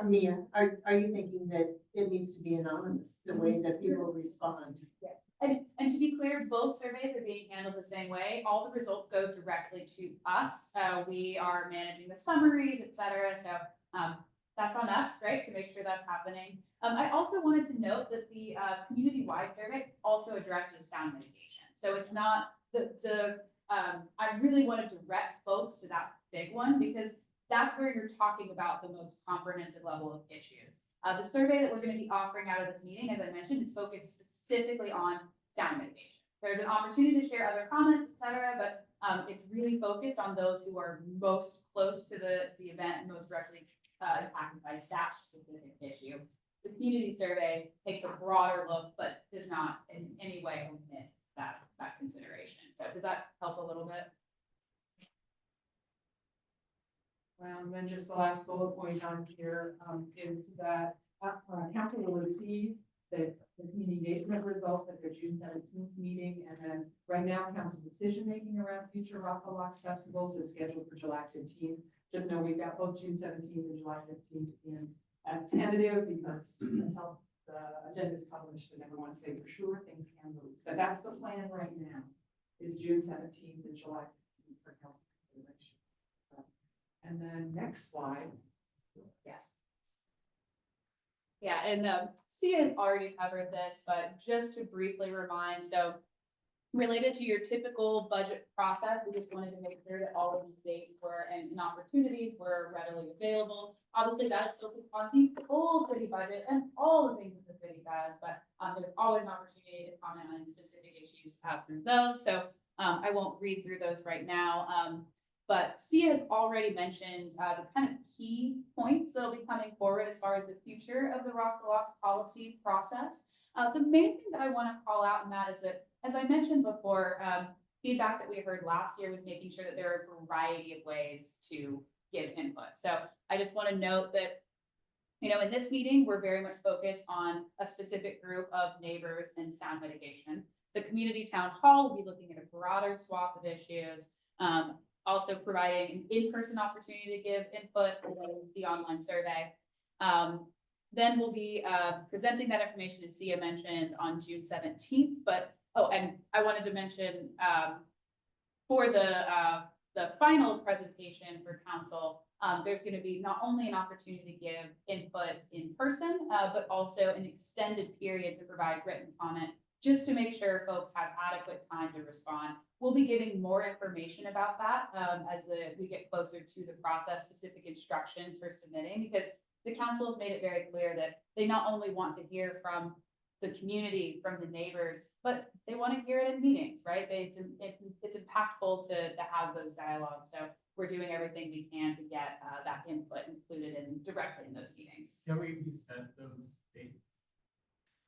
Mia, are you thinking that it needs to be anonymous, the way that people respond? And to be clear, both surveys are being handled the same way. All the results go directly to us. We are managing the summaries, et cetera. So that's on us, right, to make sure that's happening. I also wanted to note that the community-wide survey also addresses sound mitigation. So it's not I really want to direct folks to that big one because that's where you're talking about the most comprehensive level of issues. The survey that we're going to be offering out of this meeting, as I mentioned, is focused specifically on sound mitigation. There's an opportunity to share other comments, et cetera, but it's really focused on those who are most close to the event and most directly impacted by that specific issue. The community survey takes a broader look, but does not in any way omit that consideration. So does that help a little bit? And then just the last bullet point on here, is that, council will receive the community engagement results at their June 17th meeting. And then right now, council decision-making around future Rocks festivals is scheduled for July 15th. Just know we've got both June 17th and July 15th in as tentative because until the agenda is published, I never want to say for sure things can move. But that's the plan right now, is June 17th and July 15th for council consideration. So, and then next slide. Yes. Yeah, and Sia has already covered this, but just to briefly remind, so related to your typical budget process, we just wanted to make sure that all of these dates were and opportunities were readily available. Obviously, that is focused on the full city budget and all the things that the city does, but there's always an opportunity to comment on specific issues through those. So I won't read through those right now. But Sia has already mentioned the kind of key points that'll be coming forward as far as the future of the Rock the Walks policy process. The main thing that I want to call out in that is that, as I mentioned before, feedback that we heard last year was making sure that there are a variety of ways to give input. So I just want to note that, you know, in this meeting, we're very much focused on a specific group of neighbors and sound mitigation. The community town hall will be looking at a broader swath of issues. Also providing an in-person opportunity to give input and the online survey. Then we'll be presenting that information, as Sia mentioned, on June 17th. But, oh, and I wanted to mention for the final presentation for council, there's going to be not only an opportunity to give input in person, but also an extended period to provide written comment, just to make sure folks have adequate time to respond. We'll be giving more information about that as we get closer to the process, specific instructions for submitting, because the council has made it very clear that they not only want to hear from the community, from the neighbors, but they want to hear it in meetings, right? It's impactful to have those dialogues. So we're doing everything we can to get that input included directly in those meetings. Can we send those dates?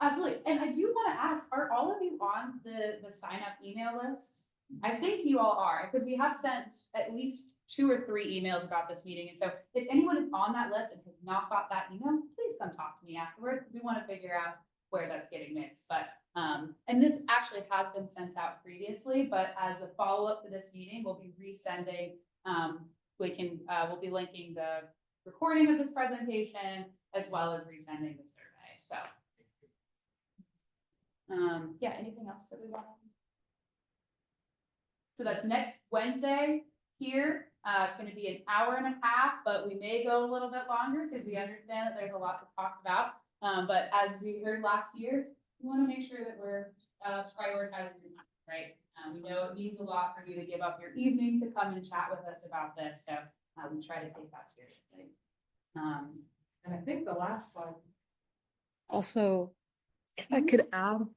Absolutely. And I do want to ask, are all of you on the sign up email list? I think you all are, because we have sent at least 2 or 3 emails about this meeting. And so if anyone is on that list and has not got that email, please come talk to me me afterwards. We want to figure out where that's getting mixed, but, and this actually has been sent out previously, but as a follow-up to this meeting, we'll be resending, we'll be linking the recording of this presentation as well as resending the survey, so. Yeah, anything else that we want? So that's next Wednesday here. It's gonna be an hour and a half, but we may go a little bit longer because we understand that there's a lot to talk about. But as we heard last year, we want to make sure that we're prioritizing your time, right? We know it means a lot for you to give up your evening to come and chat with us about this, so we try to take that seriously. And I think the last slide. Also, if I could add,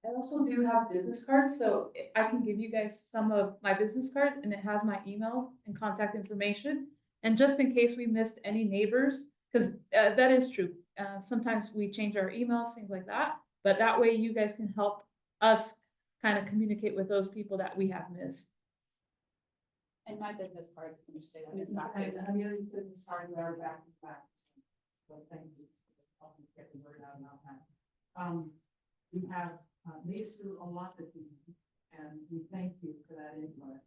I also do have business cards, so I can give you guys some of my business cards, and it has my email and contact information. And just in case we missed any neighbors, because that is true. Sometimes we change our emails, things like that, but that way you guys can help us kind of communicate with those people that we have missed. And my business card, can you say that in And back? the other business cards that are back to back. So thanks, helping get the word out about that. We have made it through a lot this evening, and we thank you for that input.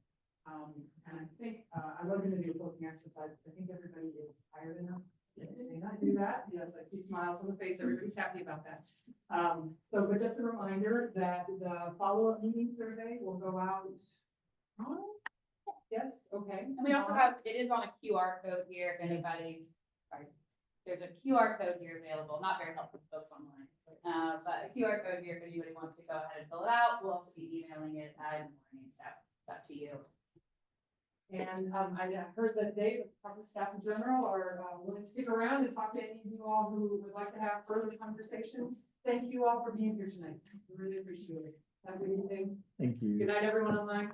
And I think, I was gonna do a closing exercise, I think everybody is tired enough. May I do that? Yes, I see smiles on the face, everybody's happy about that. But just a reminder that the follow-up meeting survey will go out. Yes, okay. And we also have, it is on a QR code here, if anybody, sorry. There's a QR code here available, not very helpful for folks online. But a QR code here, if anybody wants to go ahead and fill it out, we'll also be emailing it in the morning, so it's up to you. And I heard that Dave, public staff in general, are willing to stick around and talk to any of you all who would like to have further conversations. Thank you all for being here tonight. We really appreciate it. Have a good evening. Thank you. Good night, everyone online.